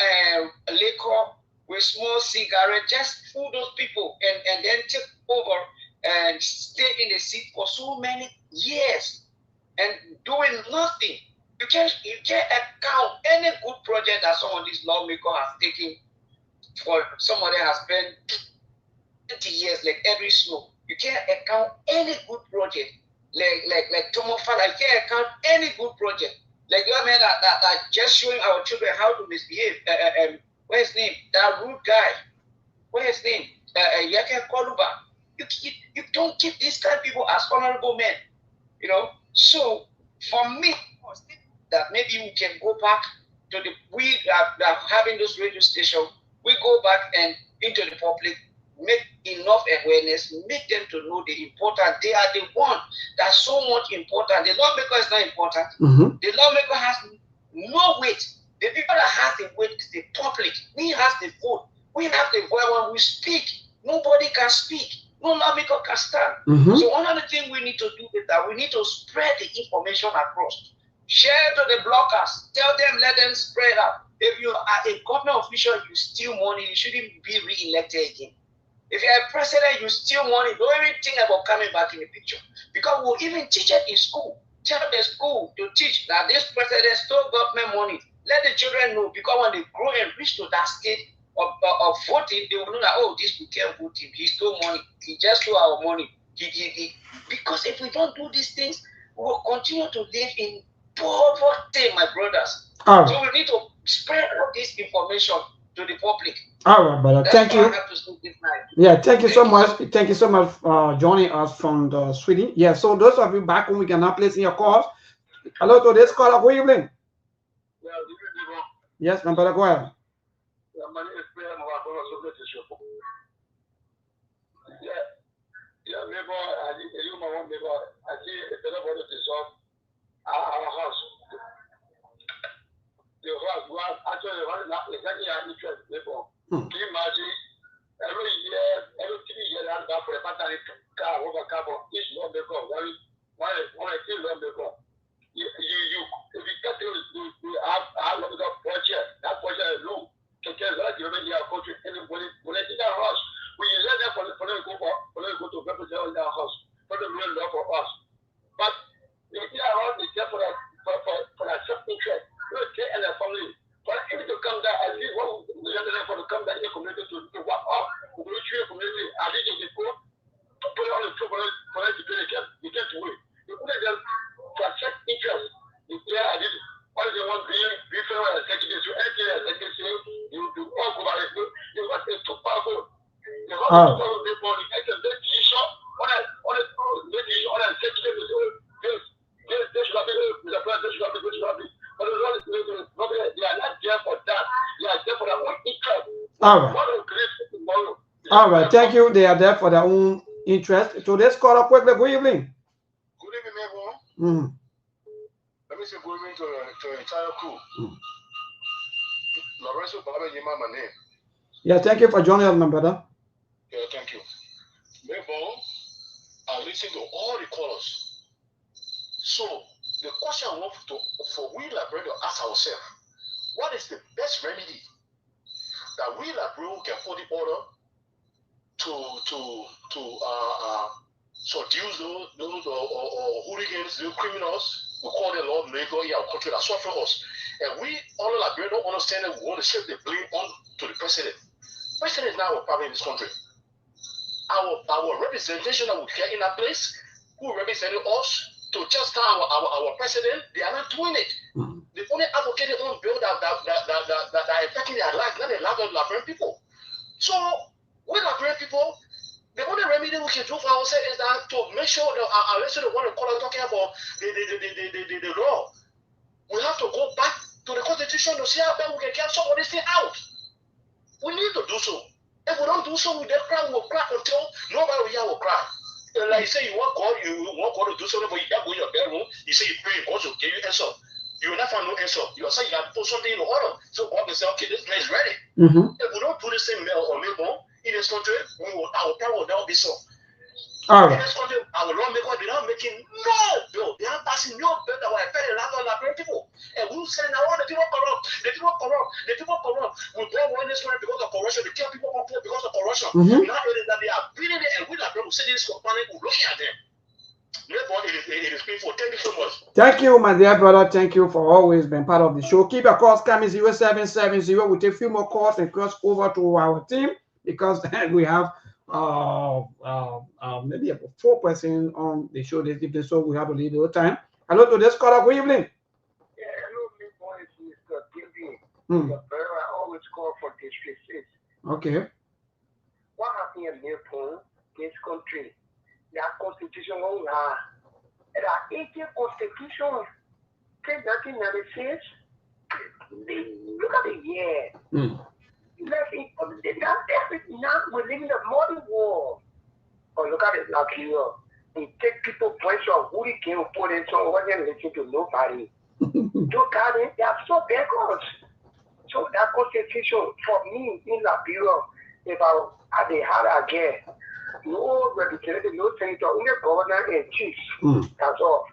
liquor, with small cigarette, just fool those people and then take over and stay in the seat for so many years and doing nothing. You can't account any good project that some of these lawmakers have taken. For somebody has spent 20 years, like every snow. You can't account any good project. Like Tomo Fala, you can't account any good project. Like your man that just showing our children how to misbehave. What's his name? That rude guy. What's his name? Yake Koluba. You don't keep these kind of people as honorable men. You know? So for me, that maybe we can go back to we are having those radio stations. We go back and into the public, make enough awareness, make them to know the importance. They are the one that's so much important. The lawmaker is not important. The lawmaker has no weight. The people that has the weight is the public. We have the vote. We have the voice when we speak. Nobody can speak. No lawmaker can stand. So one of the things we need to do is that we need to spread the information across. Share to the bloggers. Tell them, let them spread out. If you are a government official, you steal money, you shouldn't be re-elected again. If you're a president, you steal money, don't even think about coming back in the picture. Because we'll even teach it in school. Tell the school to teach that this president stole government money. Let the children know, because when they grow and reach to that state of voting, they will know that, oh, this we can't vote him. He stole money. He just stole our money. Because if we don't do these things, we will continue to live in poverty, my brothers. So we need to spread out this information to the public. All right, brother. That's Thank all I you. have to say this night. Yeah, thank you so much. Thank you so much for joining us from the Sweden. Yeah, so those of you back home, we can now place in your calls. Hello to this caller. Good evening. Yes, my brother, go ahead. My name is Pierre. Yeah, neighbor, you my one neighbor. I see a better body to solve our house. The house was actually not exactly our interest, neighbor. Can you imagine? Every year, every 3 years, I'm going for a battery car over carbon. Each one they go. One still one they go. If you get to have a project, that project is low. Because like you already have country, anybody, when they think our house, we let them for them go to represent in our house, for them to love for us. But the house is just for that self-interest. We take and their family. But if to come down, at least one for to come down in the community to work up, to go to your community, I think they go put it on the floor for them to do it. You get to wait. You put it there to attract interest. Yeah, I did. What is the one being fair and executive? So anything as executive, you walk over it. You want it to powerful. You want to follow the body. I can make decision on a executive. This should be the president, this should be. But they are not there for that. They are there for their own interest. All right, thank you. They are there for their own interest. So let's call up quickly. Good evening. Good evening, everyone. Let me say good evening to the entire crew. Lorenzo Baba Yema, my name. Yeah, thank you for joining us, my brother. Yeah, thank you. Mabel, I listen to all the callers. So the question I want for we Labrador to ask ourselves, what is the best remedy that we Labrador can put in order to subdue those or hooligans, those criminals? We call them law maker in our country that suffer us. And we all Labrador don't understand that we want to shift the blame on to the president. President is not our problem in this country. Our representation that we get in that place, who represented us to just our president, they are not doing it. They only advocated on bill that are affecting their life, not the life of Labrador people. So we Labrador people, the only remedy we can do for ourselves is that to make sure that our listeners want to call and talking about the law. We have to go back to the constitution to see how we can get some of this thing out. We need to do so. If we don't do so, we will cry until nobody will hear will cry. Like you say, you want God to do something, but you can't go in your bedroom. You say you pray, God will give you answer. You will not find no answer. You will say you have to put something in order. So God will say, okay, this man is ready. If we don't do the same mail or mail in this country, our power will not be so. All right. In this country, our lawmakers, they are making no bill. They are passing no bill that will affect a lot of Labrador people. And we will say, now, the people corrupt. The people corrupt. We don't want this country because of corruption. They kill people because of corruption. Now it is that they are beating it, and we Labrador will say this company, we're looking at them. It is painful. Thank you so much. Thank you, my dear brother. Thank you for always being part of the show. Keep your calls coming 0770. We'll take a few more calls and cross over to our team because we have maybe about 4 persons on the show this evening, so we have to leave the whole time. Hello to this caller. Good evening. Yeah, hello, my boy. It's Mr. TV. I always call for District 6. Okay. What happened in Nepal, this country? The constitution we have. And our 18th constitution, 1996. Look at the year. Now we're living in a modern world. Oh, look at it like here. They take people pressure who they can put in so wasn't listening to nobody. Look at it, they are so beggars. So that constitution for me in Liberia, if they had again, no representative, no senator, only governor and chief. That's all.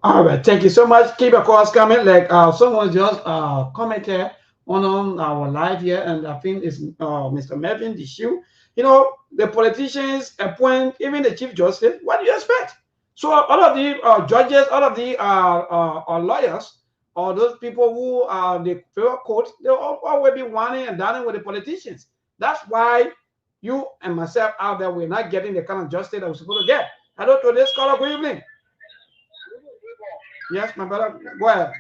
All right, thank you so much. Keep your calls coming. Like someone just commented on our live here, and I think it's Mr. Melvin Dishu. You know, the politicians appoint even the chief justice. What do you expect? So all of the judges, all of the lawyers, or those people who are the federal court, they always be whining and dining with the politicians. That's why you and myself out there, we're not getting the kind of justice that we're supposed to get. Hello to this caller. Good evening. Yes, my brother. Go ahead.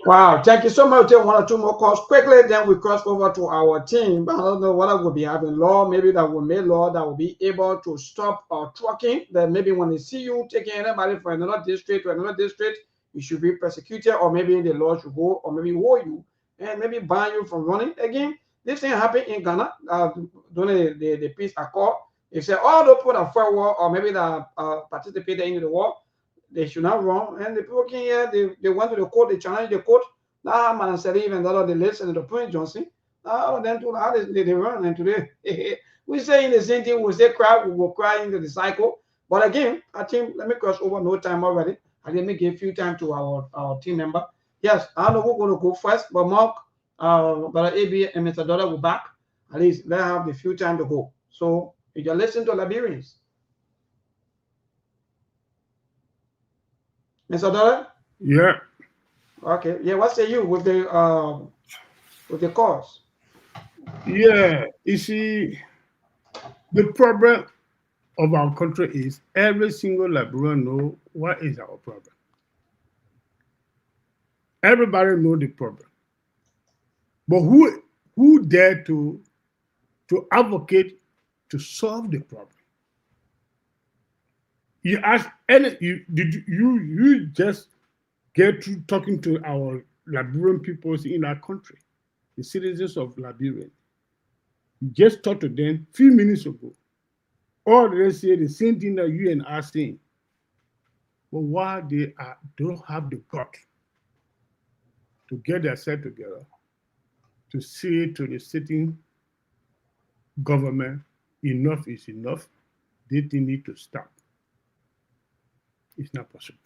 Wow, thank you so much. Take one or two more calls quickly, then we cross over to our team. I don't know whether we'll be having law, maybe that will make law that will be able to stop trucking. That maybe when they see you taking anybody from another district to another district, you should be persecuted, or maybe the law should go, or maybe hold you and maybe ban you from running again. This thing happened in Ghana during the peace accord. They said all the people that fought war, or maybe that participated in the war, they should not run. And the people came here, they went to the court, they challenged the court. Now, man, Sktv and the list and the Prince Johnson, all of them told how they run. And today, we say in the same thing, we say cry, we will cry into the cycle. But again, I think, let me cross over, no time already. I let me give a few time to our team member. Yes, I know we're going to go first, but Mark, Brother AB and Mr. Dollar will back. At least let have the few time to go. So, if you listen to Liberians. Mr. Dollar? Yeah. Okay. Yeah, what say you with the cause? Yeah, you see, the problem of our country is every single Liberian know what is our problem. Everybody know the problem. But who dare to advocate to solve the problem? You ask any you just get through talking to our Liberian peoples in our country, the citizens of Liberia. You just talked to them a few minutes ago. All they say the same thing that you and I are saying. But why they don't have the gut to get themselves together to say to the sitting government, enough is enough, they need to stop. It's not possible.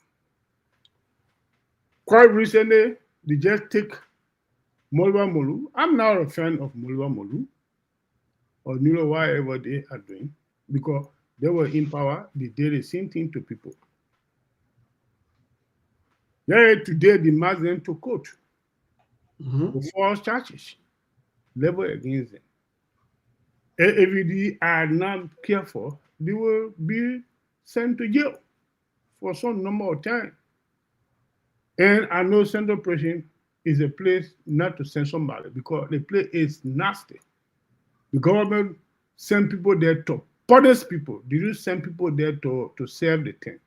Quite recently, they just take Molwa Molu. I'm not a fan of Molwa Molu or Nilo, whatever they are doing, because they were in power, they did the same thing to people. Yeah, today they march them to court for false charges leveled against them. And if they are not careful, they will be sent to jail for some number of time. And I know Central Prison is a place not to send somebody because the place is nasty. The government send people there to punish people. They don't send people there to serve the thing.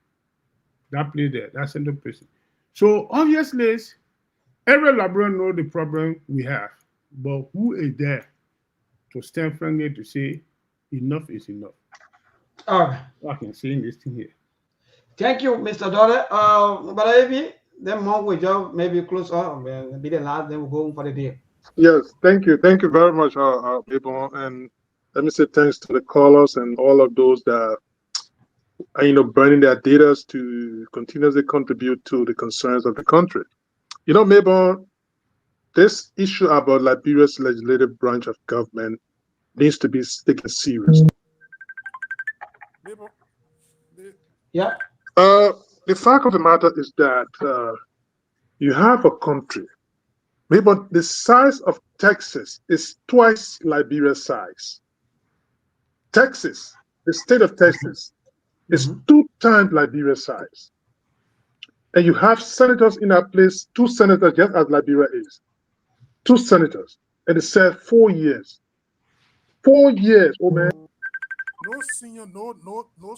That place there, that's Central Prison. So obviously, every Liberian knows the problem we have, but who is there to stand firmly to say enough is enough? All right. I can say this thing here. Thank you, Mr. Dollar. But maybe then more we just maybe close up, be the last, then we'll go for the day. Yes, thank you very much, people, and let me say thanks to the callers and all of those that are, burning their data to continuously contribute to the concerns of the country. Mabel, this issue about Liberia's legislative branch of government needs to be taken seriously. Yeah. The fact of the matter is that you have a country, maybe the size of Texas is twice Liberia's size. Texas, the state of Texas, is 2 times Liberia's size. And you have senators in that place, 2 senators, just as Liberia is. 2 senators. And it said 4 years. 4 years, oh man. No senior, no junior.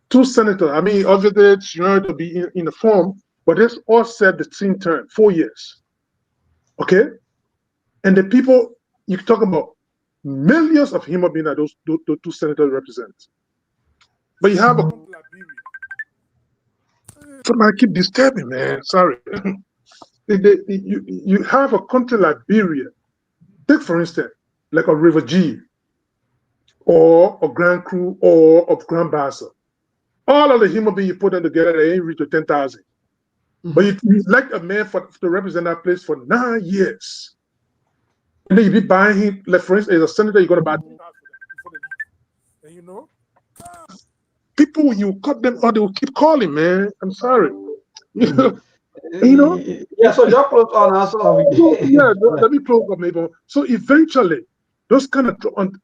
2 senators. I mean, obviously, it's to be in the form, but this all said the same term, 4 years. Okay? And the people, you talk about millions of human beings that those 2 senators represent. But you have a... Somebody keep disturbing, man. Sorry. you have a country like Liberia. Take for instance, like a River G, or a Grand Cru, or of Grand Bassa. All of the human beings you put them together, they ain't reach to 10,000. But you elect a man to represent that place for 9 years. And then you be buying him, like for instance, as a senator, you're going to buy. And you know? People, when you cut them out, they will keep calling, man. I'm sorry. You know? Yeah, so just close on us. Let me close up, maybe. So eventually, those kind of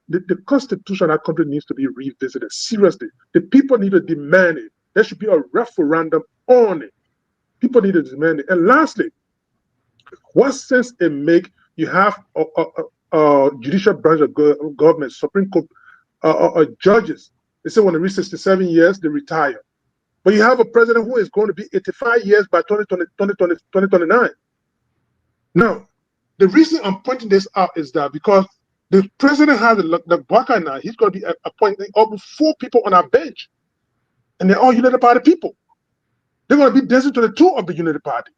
the constitution of that country needs to be revisited seriously. The people need to demand it. There should be a referendum on it. People need to demand it. And lastly, what sense it make you have a judicial branch of government, Supreme Court, judges? They say when they reach 67 years, they retire. But you have a president who is going to be 85 years by 2029. Now, the reason I'm pointing this out is that because the president has the Baka now, he's going to be appointing over 4 people on our bench. And they're all United Party people. They're going to be dancing to the tune of the United Party.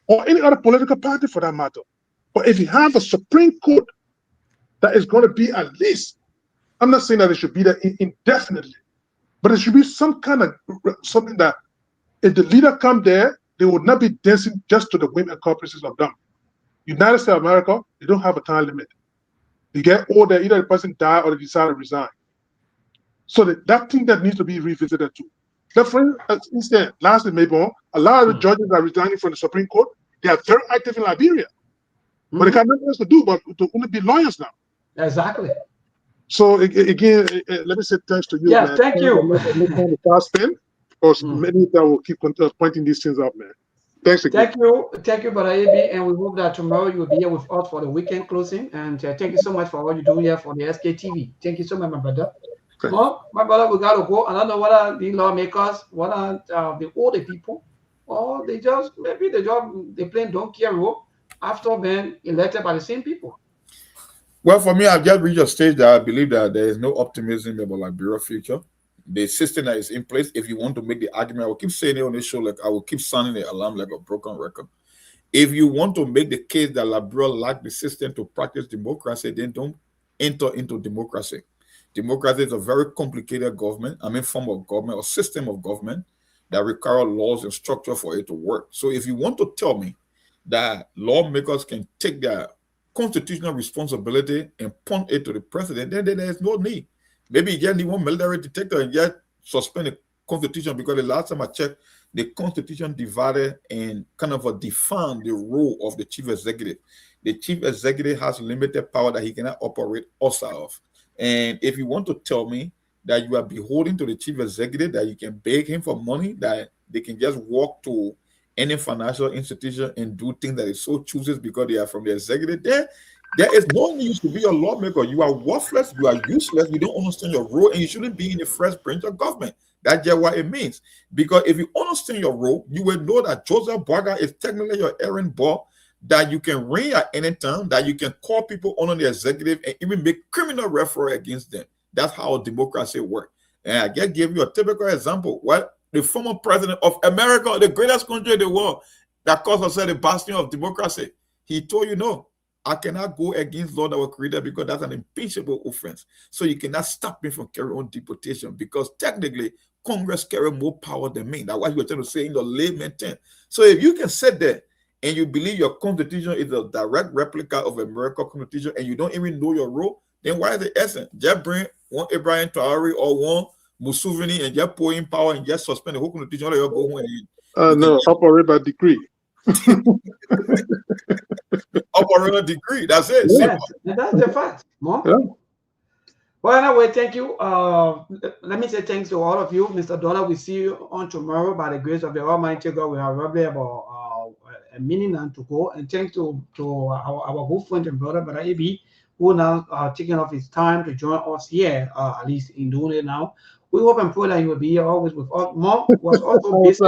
Or any other political party for that matter. But if you have a Supreme Court that is going to be at least, I'm not saying that it should be there indefinitely, but it should be some kind of something that if the leader come there, they would not be dancing just to the whim and caprices of them. United States of America, they don't have a time limit. They get older, either the person die or they decide to resign. So that thing that needs to be revisited too. Now, for instance, lastly, maybe a lot of the judges that are resigning from the Supreme Court, they are very active in Liberia. But they got nothing else to do but to only be lawyers now. Exactly. So again, let me say thanks to you. Yeah, man. thank you. Because many that will keep pointing these things out, man. Thanks again. Thank you, Brother AB, and we hope that tomorrow you will be here with us for the weekend closing. And thank you so much for all you do here for the Sktv. Thank you so much, my brother. Okay. Well, my brother, we gotta go. I don't know whether the lawmakers, whether the older people, or they just maybe they plain don't care role after being elected by the same people. Well, for me, I've just reached a stage that I believe that there is no optimism about Liberia's future. The system that is in place, if you want to make the argument, I will keep saying it on this show, like I will keep sounding the alarm like a broken record. If you want to make the case that Liberia lack the system to practice democracy, then don't enter into democracy. Democracy is a very complicated form of government or system of government that require laws and structure for it to work. So if you want to tell me that lawmakers can take their constitutional responsibility and punt it to the president, then there is no need. Maybe you just need one military dictator and just suspend the constitution, because the last time I checked, the constitution divided and kind of defined the role of the chief executive. The chief executive has limited power that he cannot operate outside of. And if you want to tell me that you are beholden to the chief executive, that you can beg him for money, that they can just walk to any financial institution and do things that it so chooses because they are from the executive, there is no need to be a lawmaker. You are worthless, you are useless, you don't understand your role, and you shouldn't be in the first branch of government. That's just what it means. Because if you understand your role, you will know that Joseph Boaga is technically your errand boy, that you can ring at any time, that you can call people under the executive and even make criminal referral against them. That's how democracy works. And I just gave you a typical example. What the former president of America, the greatest country in the world, that calls herself the bastion of democracy, he told you, no, I cannot go against law that was created because that's an impeachable offense. So you cannot stop me from carrying on deportation, because technically Congress carry more power than me. That's what you were trying to say in the layman term. So if you can sit there and you believe your constitution is a direct replica of American constitution and you don't even know your role, then why is the essence? Just bring one Ibrahim Traore or one Museveni and just pour in power and just suspend the whole constitution, or you go home and no, operate by decree. Operate a decree. That's it. Yes, and that's the fact. Yeah. Well, anyway, thank you. Let me say thanks to all of you. Mr. Dollar, we see you on tomorrow by the grace of the Almighty God. We have roughly about a minute now to go. And thanks to our good friend and brother AB, who now taking off his time to join us here, at least in doing it now. we hope and pray that you will be here always with us. Mom was also busy.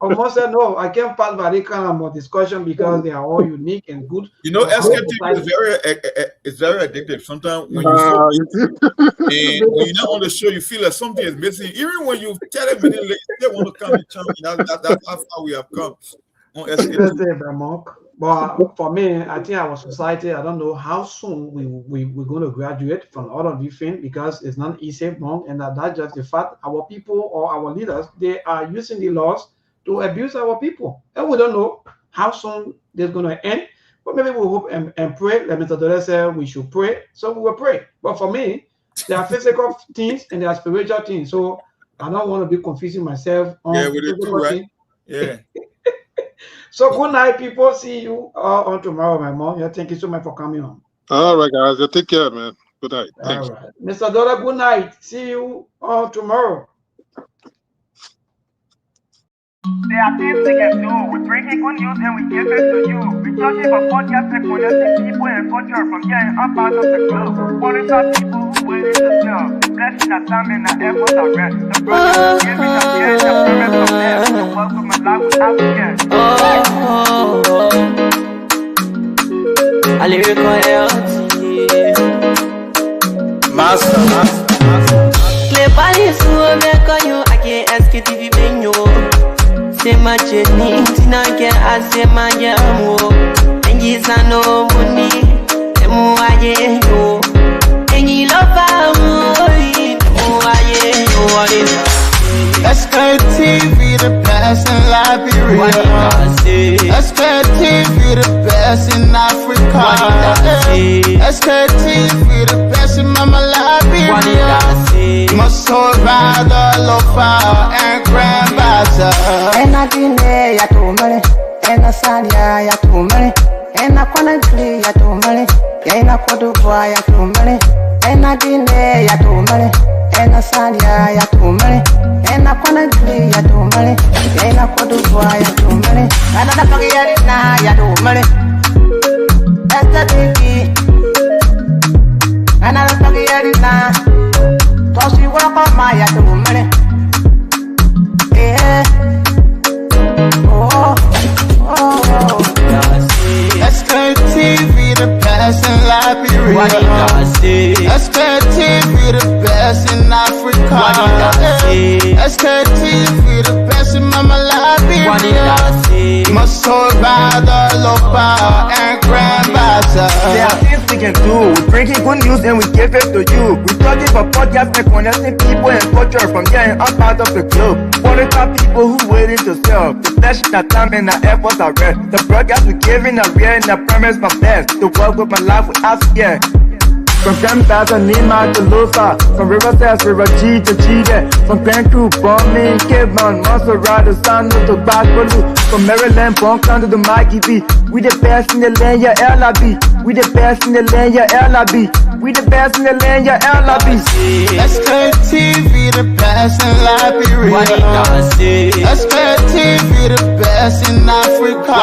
Almost said, no, I can't pass by this kind of discussion because they are all unique and good. You know, Sktv is very addictive. Sometimes when and when you're not on the show, you feel like something is missing. Even when you 10 minutes late, you still want to come and chant. That's how far we have come on Sktv. But for me, I think our society, I don't know how soon we're going to graduate from all of these things, because it's not easy, and that's just the fact. Our people or our leaders, they are using the laws to abuse our people. And we don't know how soon they're going to end. But maybe we hope and pray. Like Mr. Dole said, we should pray. So we will pray. But for me, there are physical things and there are spiritual things. So I don't want to be confusing myself on with it too, right? Yeah. So good night, people. See you on tomorrow, my mom. Yeah, thank you so much for coming on. All right, guys. Take care, man. Good night. Thanks. All right. Mr. Dora, good night. See you on tomorrow. There are things we can do. We bring in good news and we give it to you. We searching for podcasts and connecting people and culture from here and up out of the club. Qualified people who willing to sell. The blessing that time and the effort are rest. The brothers giving the care and the parents of them. The work with my life without care. A lyrical health. Master. Cleverly, so I can't ask it if you been you. Say my journey, Tina can I say my jamo. And yes, I know money, and more I know. And you love what is Sktv, the best in Liberia. Sktv, the best in Africa. Sktv, the best in Mama Liberia. Must survive the lofa and grandbaza. And I didn't ya to money, and I said ya to money, and I can't play ya to money, and I could do ya to money, and I didn't ya to money, and I said ya to money, and I can't play ya to money, and I could do ya to money, and I don't get it now ya to money. That's the thing, and I don't get it now. Cause you walk on my ya to money. Yeah. Sktv, the best in Liberia. Sktv, the best in Africa. Sktv, the best in Mama Liberia. Must survive the lofa and grandbaza. There are things we can do. We bring in good news and we give it to you. We searching for podcasts and connecting people and culture from here and up out of the globe. Qualified people who willing to sell. The flesh, the time and the efforts are rest. The broadcast we giving are real and the premise my best. To work with my life without fear. From Grandfather Nima to Lufa, from Riverside to Raji to Chile, from Grand Crew, Bombing, Kidman, Montserrat, San to Backwalu, from Maryland, Bonkan to the Mikey B. We the best in the land, yeah, LIB. We the best in the land, yeah, LIB. We the best in the land, yeah, LIB. Sktv, the best in Liberia. Sktv, the best in Africa.